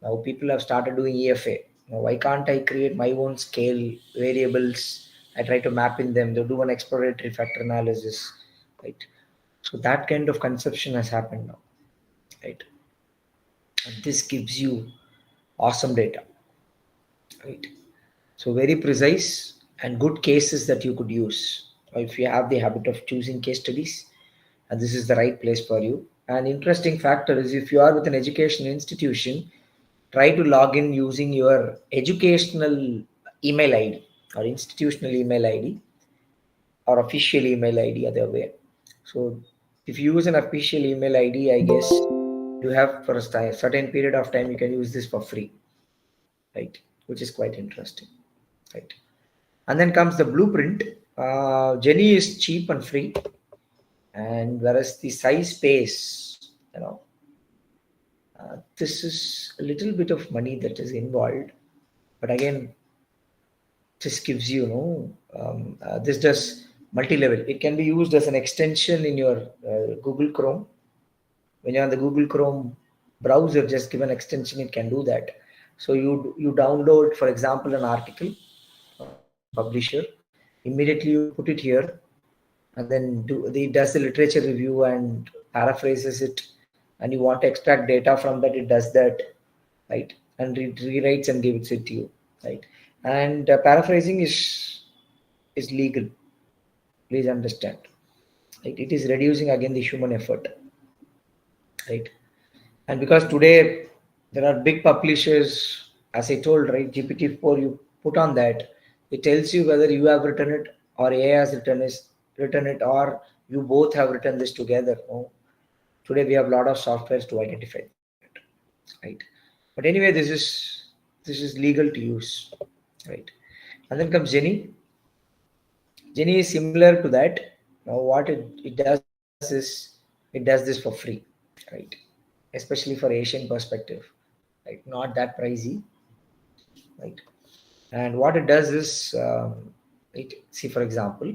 Now people have started doing EFA. Now, why can't I create my own scale variables? I try to map in them. They do an exploratory factor analysis, right? So that kind of conception has happened now, right? And this gives you awesome data, right? So very precise and good cases that you could use. If you have the habit of choosing case studies, and this is the right place for you. An interesting factor is if you are with an education institution, try to log in using your educational email ID or institutional email ID or official email ID, other way. So if you use an official email ID, I guess you have for a certain period of time, you can use this for free, right? Which is quite interesting, right? And then comes the blueprint. Jenny is cheap and free, and whereas the size space, this is a little bit of money that is involved, but again, this gives you, this does multi-level. It can be used as an extension in your Google Chrome. When you're on the Google Chrome browser, just give an extension, it can do that. So you download, for example, an article from a publisher, immediately you put it here, and then it does the literature review and paraphrases it, and you want to extract data from that, it does that, right? And it rewrites and gives it to you, right? And paraphrasing is legal. Please understand, right? It is reducing again the human effort, right? And because today there are big publishers, as I told, right? GPT-4, you put on that, it tells you whether you have written it or AI has written it, or you both have written this together. Today we have a lot of softwares to identify it, right? But anyway, this is legal to use, right? And then comes Jenny. Jenny is similar to that. Now what it does is it does this for free, right? Especially for Asian perspective, right? Not that pricey, right? And what it does is, see, for example,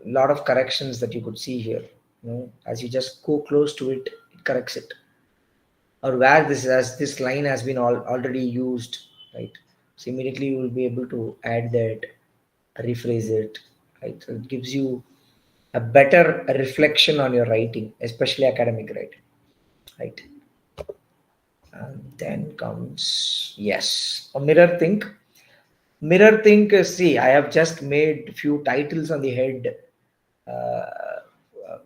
a lot of corrections that you could see here. As you just go close to it, it corrects it. Or where this line has been already used, right? So immediately you will be able to add that, rephrase it, right? So it gives you a better reflection on your writing, especially academic writing, right? And then comes, yes, a mirror think. Mirror think, see, I have just made few titles on the head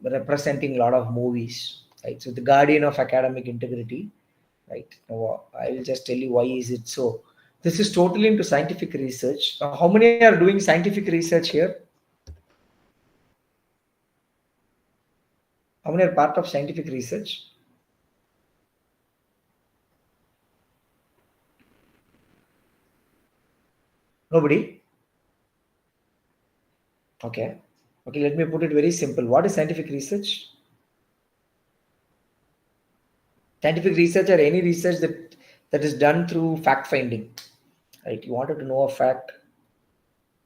representing a lot of movies, right? So the guardian of academic integrity, right? Now, I will just tell you why is it so. This is totally into scientific research. Now, how many are doing scientific research here? How many are part of scientific research? Nobody? Okay, let me put it very simple. What is scientific research? Scientific research or any research that is done through fact finding, right? You wanted to know a fact.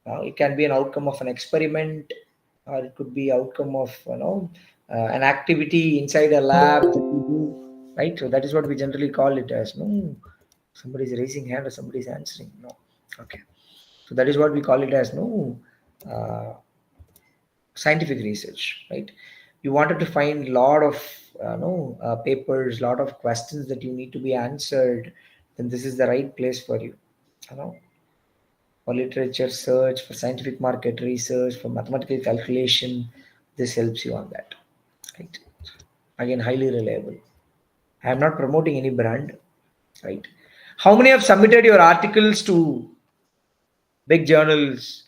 It can be an outcome of an experiment, or it could be outcome of an activity inside a lab that we do, right? So that is what we generally call it as. No, somebody is raising hand or somebody is answering. No, okay. So that is what we call it as scientific research, right? you wanted to find a lot of papers, lot of questions that you need to be answered, then this is the right place for you. For literature search, for scientific market research, for mathematical calculation, this helps you on that. Right? Again, highly reliable. I am not promoting any brand. Right? How many have submitted your articles to big journals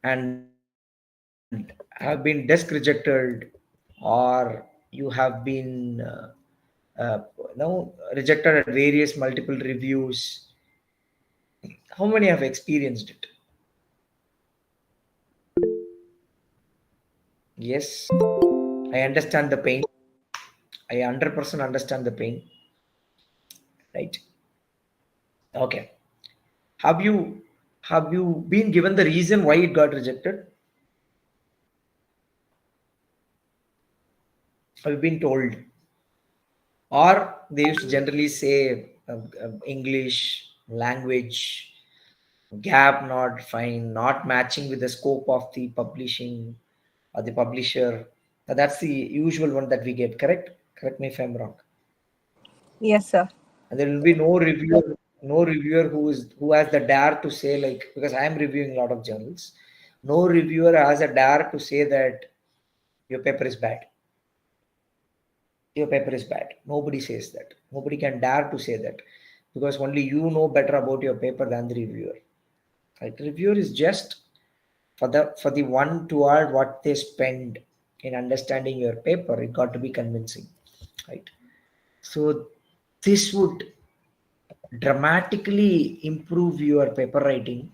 and have been desk rejected, or you have been rejected at various multiple reviews? How many have experienced it? Yes, I understand the pain. I 100% understand the pain. Right? Okay. Have you been given the reason why it got rejected? Have you been told? Or they used to generally say English language gap not fine, not matching with the scope of the publishing or the publisher. That's the usual one that we get. Correct me if I'm wrong. Yes, sir. And there will be no reviewer who has the dare to say, like, because I am reviewing a lot of journals, no reviewer has a dare to say that your paper is bad. Your paper is bad. Nobody says that. Nobody can dare to say that, because only you know better about your paper than the reviewer. Right? The reviewer is just for the 1 2 hour what they spend in understanding your paper. It got to be convincing, right? So this would dramatically improve your paper writing.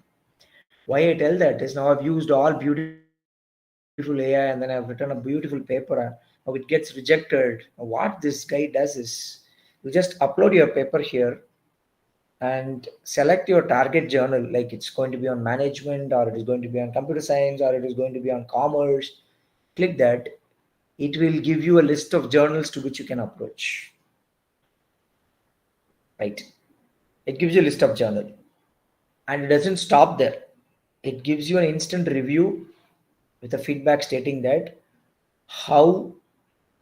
Why I tell that is, now I've used all beautiful AI and then I've written a beautiful paper. Now it gets rejected. What this guy does is, you just upload your paper here and select your target journal, like it's going to be on management, or it is going to be on computer science, or it is going to be on commerce. Click that. It will give you a list of journals to which you can approach. Right? It gives you a list of journal, and it doesn't stop there. It gives you an instant review with a feedback stating that how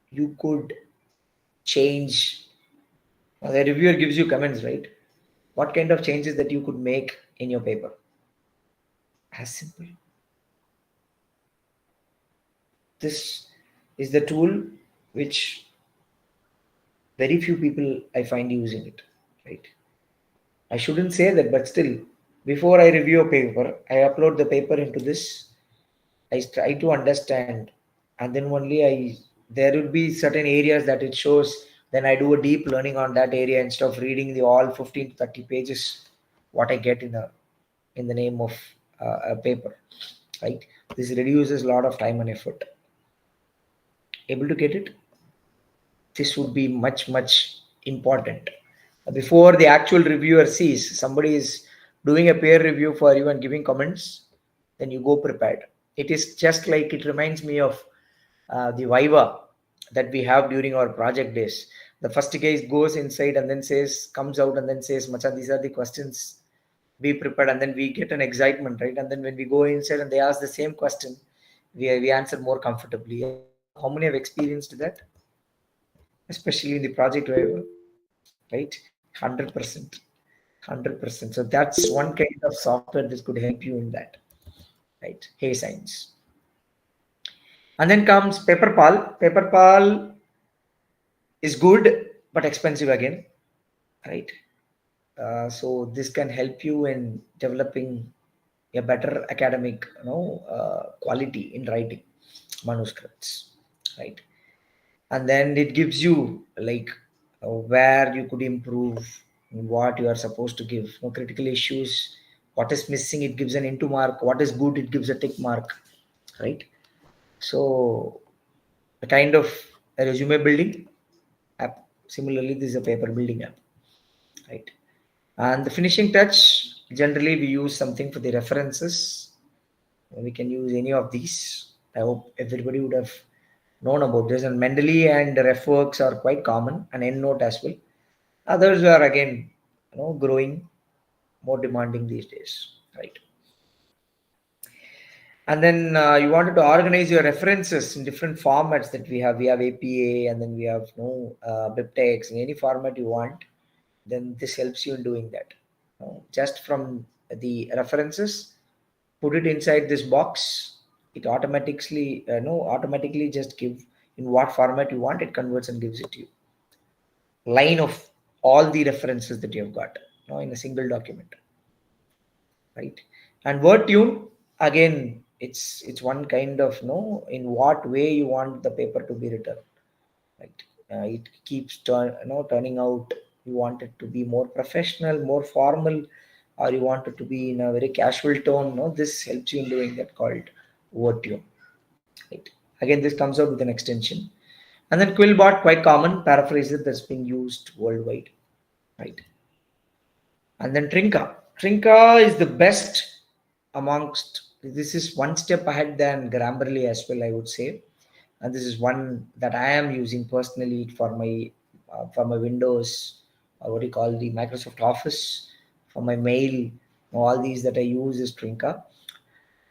you could change. Now, the reviewer gives you comments, right? What kind of changes that you could make in your paper. As simple. This is the tool which very few people I find using it, right? I shouldn't say that, but still, before I review a paper, I upload the paper into this. I try to understand, and then only there will be certain areas that it shows. Then I do a deep learning on that area instead of reading the all 15 to 30 pages what I get in the name of a paper, right? This reduces a lot of time and effort. Able to get it? This would be much important. Before the actual reviewer sees, somebody is doing a peer review for you and giving comments, then you go prepared. It is just like, it reminds me of the Viva that we have during our project days. The first guy goes inside and then comes out and then says, Macha, these are the questions, be prepared. And then we get an excitement, right? And then when we go inside and they ask the same question, we answer more comfortably. How many have experienced that? Especially in the project Viva, right? 100%. 100%. So that's one kind of software that could help you in that, right? Hey Science. And then comes PaperPal. PaperPal is good but expensive again, right? So this can help you in developing a better academic, quality in writing manuscripts, right? And then it gives you like where you could improve, what you are supposed to give, critical issues, what is missing, it gives an into mark, what is good, it gives a tick mark, right? So a kind of a resume building app. Similarly, this is a paper building app, right? And the finishing touch, generally we use something for the references. We can use any of these. I hope everybody would have known about this. And Mendeley and RefWorks are quite common, and EndNote as well. Others are again, growing, more demanding these days, right? And then you wanted to organize your references in different formats that we have. We have APA, and then we have BibTeX, in any format you want. Then this helps you in doing that. Just from the references, put it inside this box. It automatically just give in what format you want. It converts and gives it to you. Line of all the references that you have got in a single document, right? And word tune, again, it's one kind of in what way you want the paper to be written, right? It keeps turning out. You want it to be more professional, more formal, or you want it to be in a very casual tone. This helps you in doing that, called word tune, right? Again, this comes out with an extension. And then Quillbot, quite common, paraphrases that's being used worldwide, right? And then Trinka. Trinka is the best amongst. This is one step ahead than Grammarly as well, I would say. And this is one that I am using personally for my Windows, or what do you call the Microsoft Office, for my mail. All these that I use is Trinka.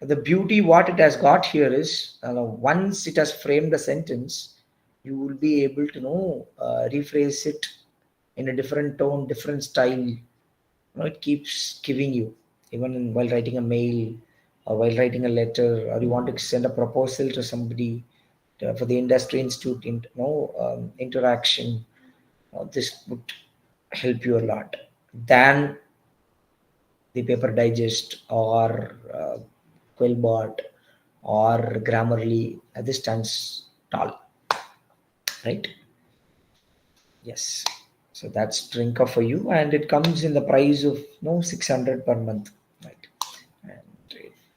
The beauty what it has got here is, once it has framed a sentence, you will be able to rephrase it in a different tone, different style. It keeps giving you, even while writing a mail or while writing a letter, or you want to send a proposal to somebody for the industry institute interaction. This would help you a lot than the Paper Digest or Quillbot or Grammarly. This stands tall, right? Yes. So that's Trinka for you, and it comes in the price of 600 per month, right? And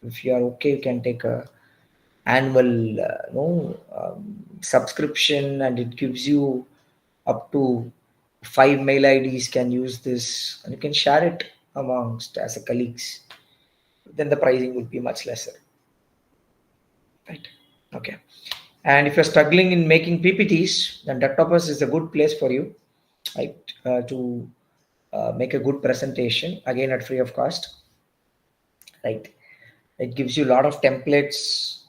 if you are okay, you can take a annual subscription, and it gives you up to 5 mail IDs can use this, and you can share it amongst as a colleagues. Then the pricing will be much lesser, right? Okay. And if you're struggling in making PPTs, then Doctopus is a good place for you, right? To make a good presentation, again at free of cost, right? It gives you a lot of templates.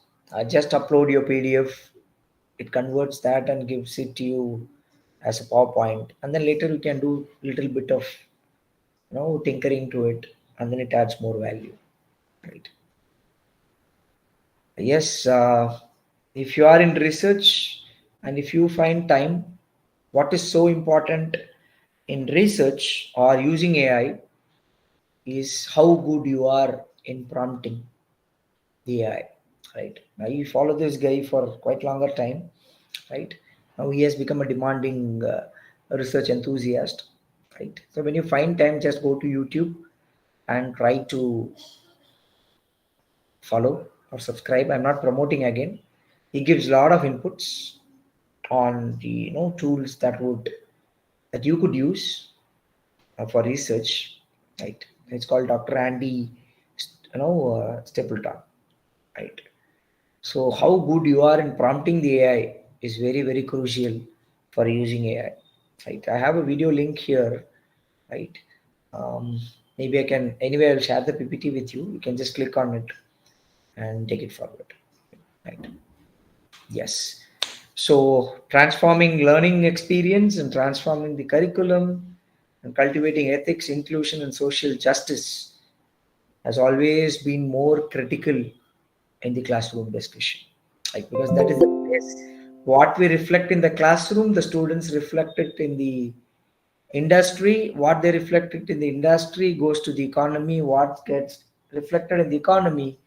Just upload your PDF. It converts that and gives it to you as a PowerPoint, and then later you can do a little bit of tinkering to it, and then it adds more value, right? Yes. If you are in research and if you find time, what is so important in research or using AI is how good you are in prompting the AI, right? Now you follow this guy for quite longer time, right? Now he has become a demanding research enthusiast, right? So when you find time, just go to YouTube and try to follow or subscribe. I'm not promoting again. He gives a lot of inputs on the tools that you could use for research, right? It's called Dr. Andy Stapleton, right? So how good you are in prompting the AI is very, very crucial for using AI, right? I have a video link here, right? Maybe I can, anyway, I'll share the PPT with you. You can just click on it and take it forward, right? Yes. So transforming learning experience and transforming the curriculum and cultivating ethics, inclusion, and social justice has always been more critical in the classroom discussion, like, because that is the place. What we reflect in the classroom, the students reflect it in the industry. What they reflect it in the industry goes to the economy. What gets reflected in the economy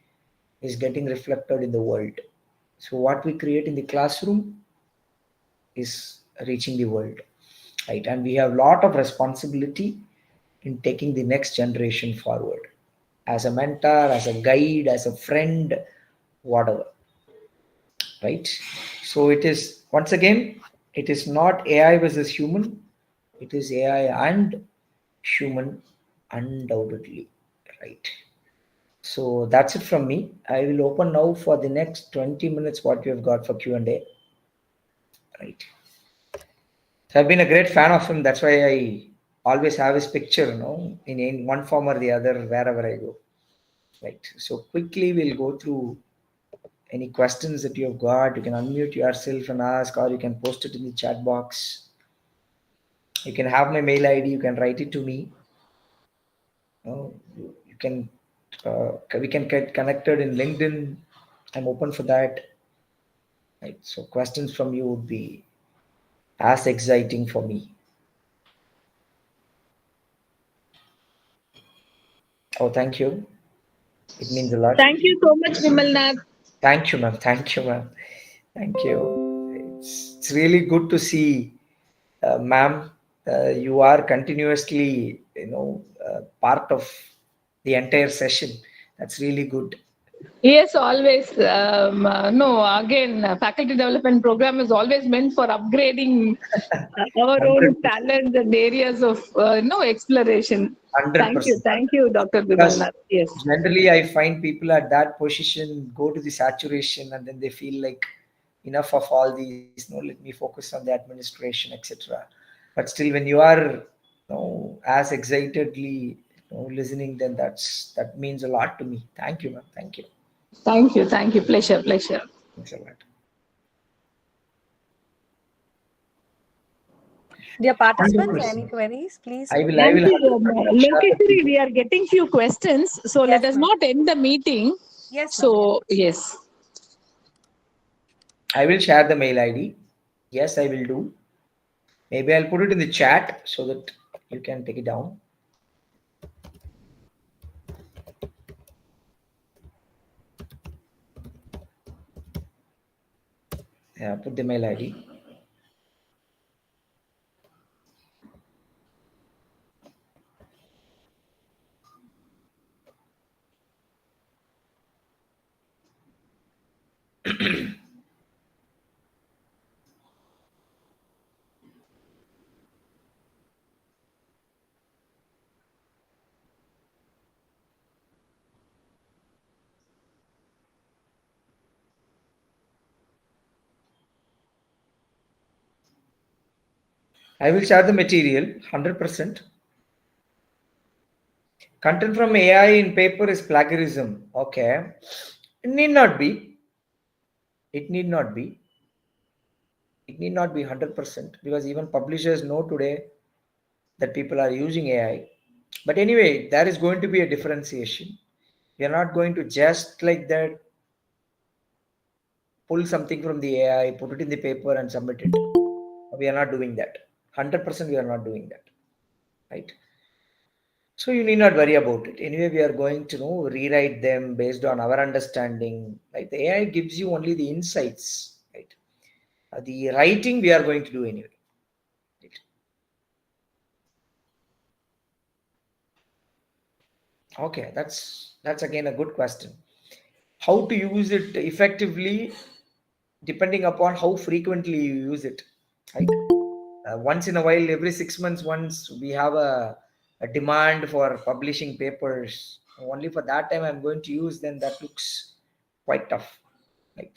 is getting reflected in the world. So what we create in the classroom is reaching the world, right? And we have a lot of responsibility in taking the next generation forward as a mentor, as a guide, as a friend, whatever, right? So it is, once again, it is not AI versus human. It is AI and human, undoubtedly, right? So that's it from me. I will open now for the next 20 minutes what we have got for Q&A, right? So I've been a great fan of him. That's why I always have his picture, in one form or the other, wherever I go, right? So quickly we'll go through any questions that you have got, you can unmute yourself and ask, or you can post it in the chat box. You can have my mail ID. You can write it to me. You can. We can get connected in LinkedIn. I'm open for that. Right. So questions from you would be as exciting for me. Oh, thank you. It means a lot. Thank you so much, Vimalnath. Thank you, ma'am. Thank you, ma'am. Thank you. It's really good to see, ma'am. You are continuously, part of the entire session. That's really good. Yes, always. No, again, faculty development program is always meant for upgrading our own 100%. talents and areas of exploration. 100%. Thank you, Dr. Because Vimalnath. Yes. generally, I find people at that position go to the saturation, and then they feel like enough of all these. Let me focus on the administration, etc. But still, when you are, as excitedly, listening, then that means a lot to me. Thank you, ma'am. Thank you. Thank you. Pleasure. Thanks a lot. Dear participants, 100%. any queries, please? I will. Lokeshwari, we are getting few questions, so Yes, let us ma'am. not end the meeting. Yes, ma'am. So, yes. I will share the mail ID. Yes, I will do. Maybe I'll put it in the chat so that you can take it down. Yeah, put the mail ID. I will share the material, 100%. Content from AI in paper is plagiarism. Okay. It need not be. It need not be 100%, because even publishers know today that people are using AI. But anyway, there is going to be a differentiation. We are not going to just like that pull something from the AI, put it in the paper and submit it. We are not doing that. 100% we are not doing that. Right? So you need not worry about it. Anyway, we are going to rewrite them based on our understanding. Right? The AI gives you only the insights. Right? The writing we are going to do anyway. Right? Okay, that's again a good question. How to use it effectively, depending upon how frequently you use it. Right? Once in a while, every 6 months once, we have a demand for publishing papers. Only for that time I'm going to use, then that looks quite tough. Right?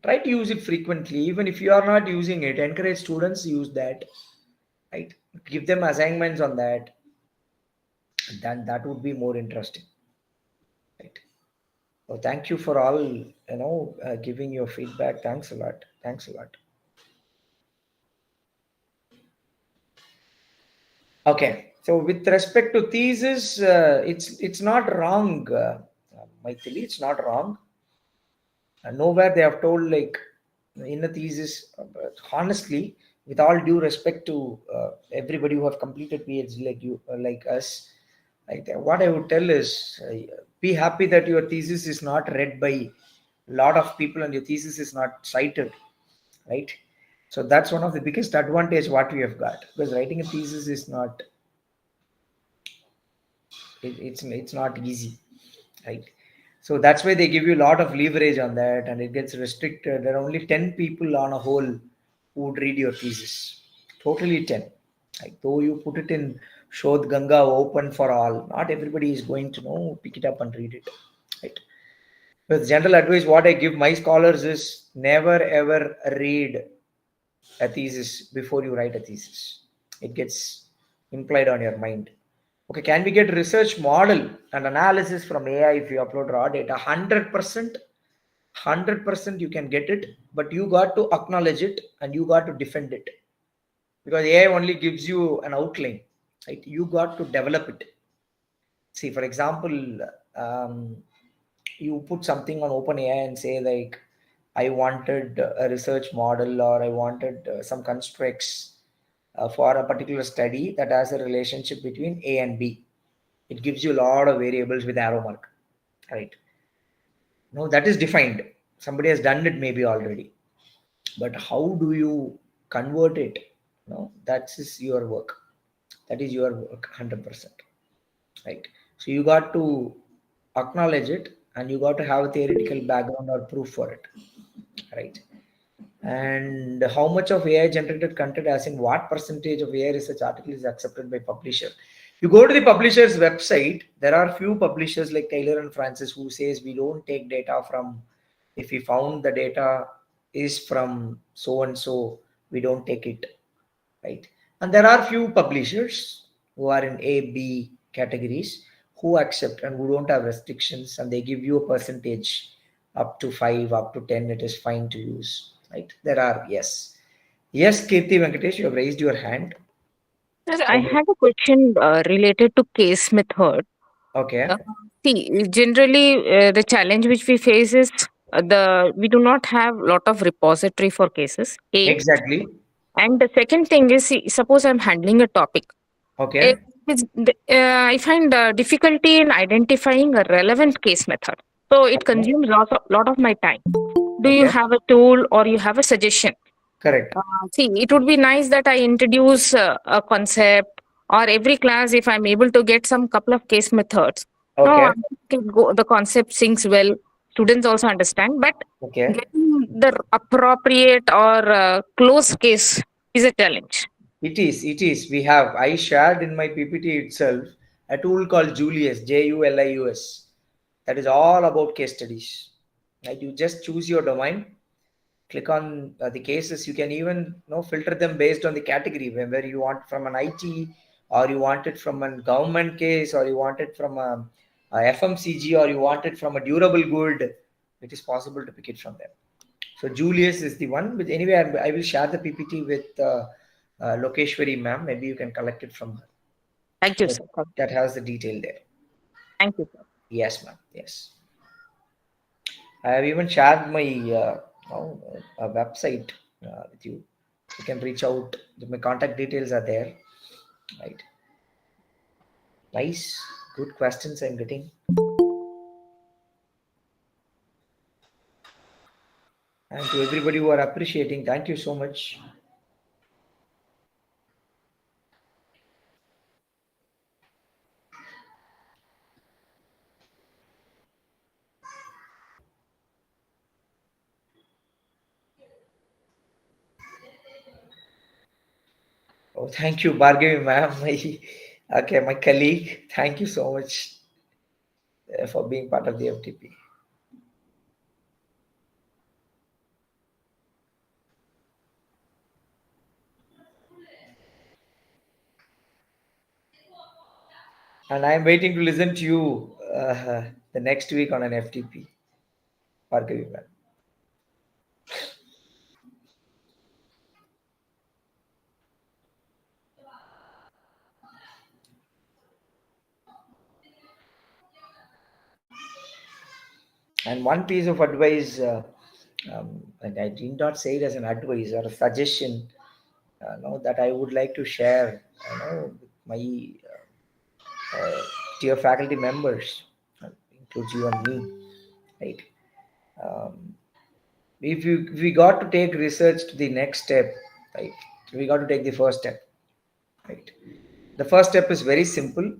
Try to use it frequently. Even if you are not using it, encourage students to use that. Right? Give them assignments on that. Then that would be more interesting. Right? So thank you for all giving your feedback. Thanks a lot. Okay, so with respect to thesis, it's not wrong, Maithili, it's not wrong. Nowhere they have told like in a thesis, but honestly, with all due respect to everybody who have completed PhD like you, like us, what I would tell is be happy that your thesis is not read by a lot of people and your thesis is not cited, right? So that's one of the biggest advantage what we have got, because writing a thesis is not it's not easy, right? So that's why they give you a lot of leverage on that, and it gets restricted. There are only 10 people on a whole who would read your thesis, totally 10. Like, though you put it in Shodh Ganga open for all, not everybody is going to pick it up and read it, right? With general advice, what I give my scholars is never ever read a thesis before you write a thesis. It gets implied on your mind. Okay, can we get research model and analysis from AI if you upload raw data? 100%. 100% you can get it, but you got to acknowledge it and you got to defend it, because AI only gives you an outline, right? You got to develop it. See, for example, you put something on OpenAI and say like, I wanted a research model, or I wanted some constructs for a particular study that has a relationship between A and B. It gives you a lot of variables with arrow mark, right? No, that is defined. Somebody has done it maybe already, but how do you convert it? No, that is your work. That is your work, 100%, right? So you got to acknowledge it, and you got to have a theoretical background or proof for it, right? And how much of AI generated content, as in what percentage of AI research article is accepted by publisher? You go to the publisher's website, there are few publishers like Taylor and Francis who says we don't take data from, if we found the data is from so and so, we don't take it, right? And there are few publishers who are in A, B categories who accept and who don't have restrictions, and they give you a percentage up to 5, up to 10, it is fine to use, right? There are, yes, Kirti Venkatesh, you have raised your hand. Sir, I had a question related to case method. Okay. See, generally the challenge which we face is we do not have lot of repository for cases. A. Exactly. And the second thing is, see, suppose I'm handling a topic. Okay. I find difficulty in identifying a relevant case method. So it consumes lot of my time. Do you have a tool or you have a suggestion? Correct. See, it would be nice that I introduce a concept, or every class, if I'm able to get some couple of case methods. Okay. No, the concept sinks well. Students also understand, but getting the appropriate or close case is a challenge. It is. I shared in my PPT itself a tool called Julius, Julius. That is all about case studies. Right? You just choose your domain, click on the cases. You can even filter them based on the category, whether you want from an IT, or you want it from a government case, or you want it from a FMCG, or you want it from a durable good. It is possible to pick it from there. So Julius is the one. But anyway, I will share the PPT with Lokeshwari ma'am. Maybe you can collect it from her. Thank you, sir. That has the detail there. Thank you, sir. Yes, ma'am. Yes. I have even shared my website with you. You can reach out. My contact details are there. Right. Nice. Good questions I'm getting. And to everybody who are appreciating, thank you so much. Oh, thank you, Bhargavi ma'am, my colleague. Thank you so much for being part of the FTP. And I'm waiting to listen to you the next week on an FTP, Bhargavi ma'am. And one piece of advice, and I did not say it as an advice or a suggestion, that I would like to share, with my dear faculty members, includes you and me, right? If we got to take research to the next step, right? We got to take the first step, right? The first step is very simple.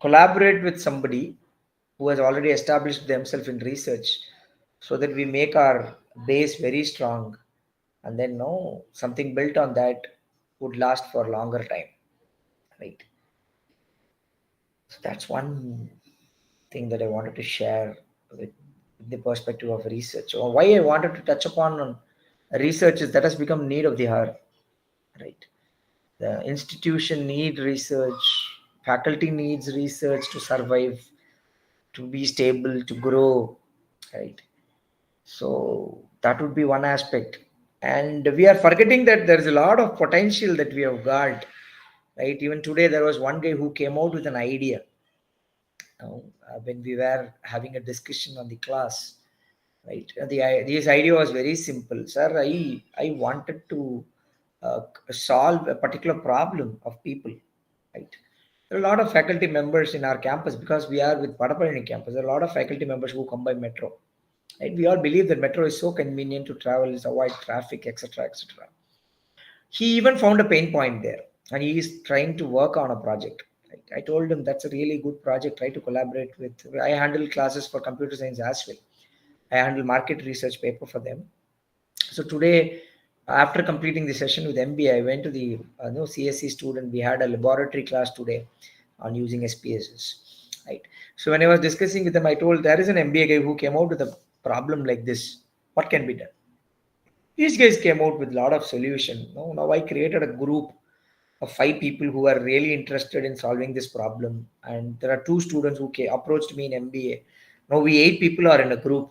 Collaborate with somebody who has already established themselves in research, so that we make our base very strong, and then something built on that would last for a longer time, right? So that's one thing that I wanted to share with the perspective of research. Or why I wanted to touch upon research is that has become need of the hour, right? The institution need research, faculty needs research to survive, to be stable, to grow, right? So that would be one aspect. And we are forgetting that there's a lot of potential that we have got, right? Even today, there was one guy who came out with an idea. When we were having a discussion on the class, right? This idea was very simple. Sir, I wanted to solve a particular problem of people, right? There are a lot of faculty members in our campus because we are with Padapalani campus. There are a lot of faculty members who come by metro. Right? We all believe that metro is so convenient to travel, is avoid traffic, etc., etc. He even found a pain point there, and he is trying to work on a project. Right? I told him that's a really good project. Try to collaborate with. I handle classes for computer science as well. I handle market research paper for them. So today, after completing the session with MBA, I went to the CSE student. We had a laboratory class today on using SPSS. Right. So when I was discussing with them, I told there is an MBA guy who came out with a problem like this. What can be done? These guys came out with a lot of solution. Now I created a group of 5 people who are really interested in solving this problem. And there are 2 students who approached me in MBA. Now we 8 people are in a group,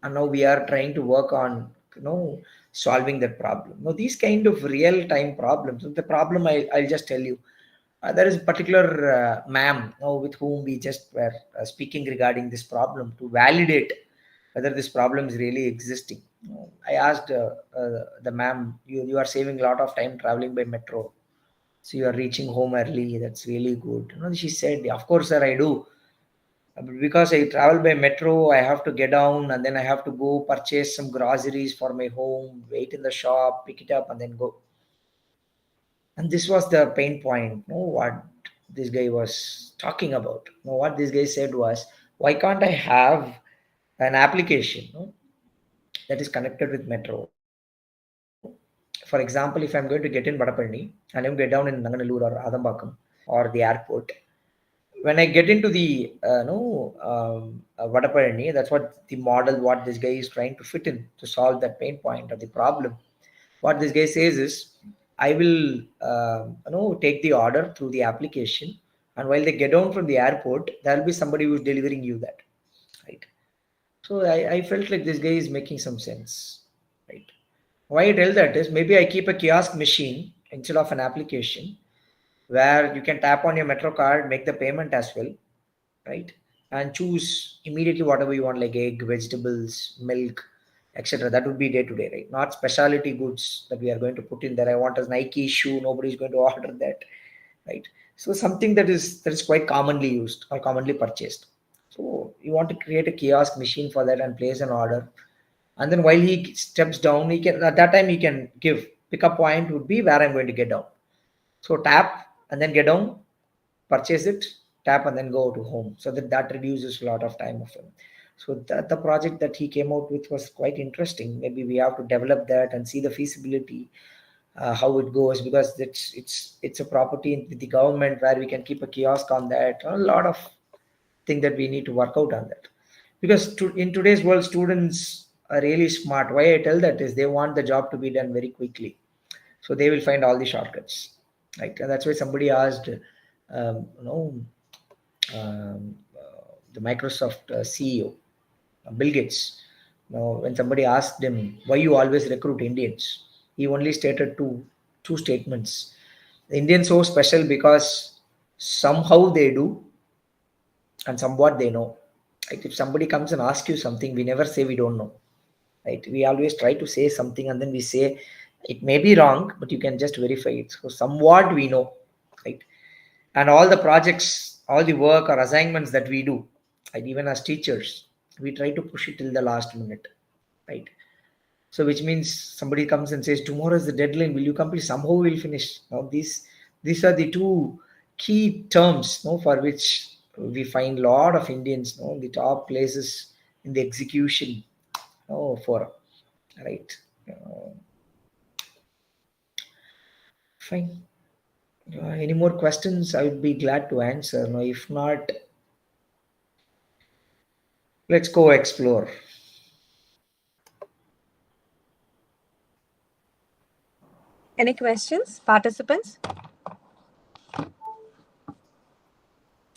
and now we are trying to work on solving that problem. Now these kind of real time problems. The problem I'll just tell you. There is a particular ma'am with whom we just were speaking regarding this problem to validate whether this problem is really existing. I asked the ma'am, you are saving a lot of time traveling by metro, so you are reaching home early. That's really good. She said, of course, sir, I do. Because I travel by metro, I have to get down and then I have to go purchase some groceries for my home, wait in the shop, pick it up, and then go. And this was the pain point. What this guy was talking about. What this guy said was, why can't I have an application that is connected with metro? For example, if I'm going to get in Vadapalani and I'm get down in Nanganallur or Adambakam or the airport, when I get into the Vadapalani, that's what the model, what this guy is trying to fit in to solve that pain point or the problem. What this guy says is, I will take the order through the application, and while they get down from the airport, there will be somebody who's delivering you that, right? So I felt like this guy is making some sense, right? Why I tell that is, maybe I keep a kiosk machine instead of an application where you can tap on your metro card, make the payment as well, right? And choose immediately whatever you want, like egg, vegetables, milk, etc. That would be day to day, right? Not specialty goods that we are going to put in there. I want a Nike shoe, nobody's going to order that, right? So something that is quite commonly used or commonly purchased. So you want to create a kiosk machine for that and place an order. And then while he steps down, he can, at that time he can give pickup point would be where I'm going to get down. So tap and then get down, purchase it, tap and then go to home. So that reduces a lot of time of him. So the project that he came out with was quite interesting. Maybe we have to develop that and see the feasibility, how it goes, because it's a property with the government where we can keep a kiosk on that. A lot of things that we need to work out on that. Because in today's world, students are really smart. Why I tell that is they want the job to be done very quickly. So they will find all the shortcuts, right? And that's why somebody asked, the Microsoft CEO, Bill Gates. When somebody asked him, why you always recruit Indians? He only stated two statements. The Indians so special because somehow they do and somewhat they know. Like if somebody comes and asks you something, we never say we don't know. Right? We always try to say something and then we say it may be wrong, but you can just verify it. So somewhat we know, right? And all the projects, all the work or assignments that we do, right, even as teachers, we try to push it till the last minute, right? So which means somebody comes and says, tomorrow is the deadline, will you complete? Somehow we'll finish. Now these are the two key terms for which we find a lot of Indians the top places in the execution for, right? Fine. Any more questions? I would be glad to answer. No, if not, let's go explore. Any questions, participants?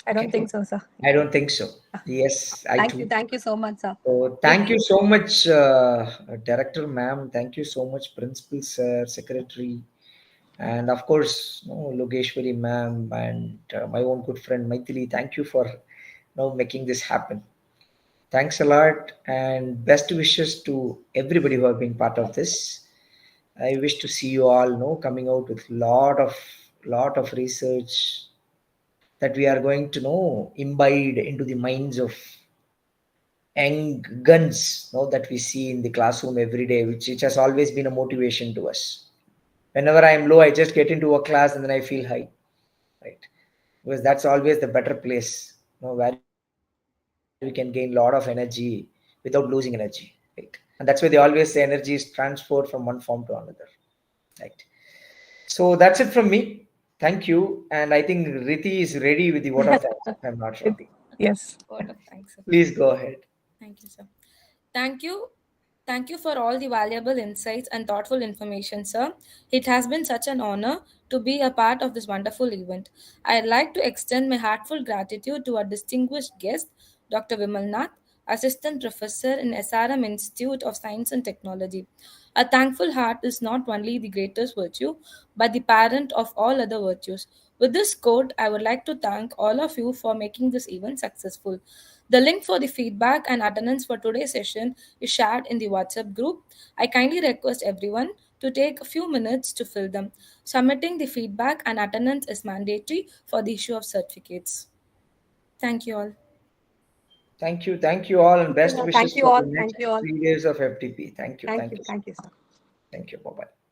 I don't think so, sir. I don't think so. Yes, I too. Thank you so much, sir. So thank you so much, Director Ma'am. Thank you so much, Principal Sir, Secretary, and of course, Logeshwari Ma'am, and my own good friend Maithili. Thank you for making this happen. Thanks a lot, and best wishes to everybody who have been part of this. I wish to see you all coming out with lot of research that we are going to imbibe into the minds of young guns that we see in the classroom every day, which has always been a motivation to us. Whenever I am low, I just get into a class and then I feel high, right? Because that's always the better place, where we can gain a lot of energy without losing energy, right? And that's why they always say energy is transferred from one form to another, right? So that's it from me. Thank you. And I think Riti is ready with the vote of thanks. I'm not sure. Yes. Word of thanks, sir. Please go ahead. Thank you, sir. Thank you. Thank you for all the valuable insights and thoughtful information, sir. It has been such an honor to be a part of this wonderful event. I'd like to extend my heartfelt gratitude to our distinguished guest, Dr. Vimalnath, Assistant Professor in SRM Institute of Science and Technology. A thankful heart is not only the greatest virtue, but the parent of all other virtues. With this quote, I would like to thank all of you for making this event successful. The link for the feedback and attendance for today's session is shared in the WhatsApp group. I kindly request everyone to take a few minutes to fill them. Submitting the feedback and attendance is mandatory for the issue of certificates. Thank you all. Thank you all, and best wishes Thank you for all. the next Thank you all. 3 days of FTP. Thank you. Thank you, sir. Thank you. Bye-bye.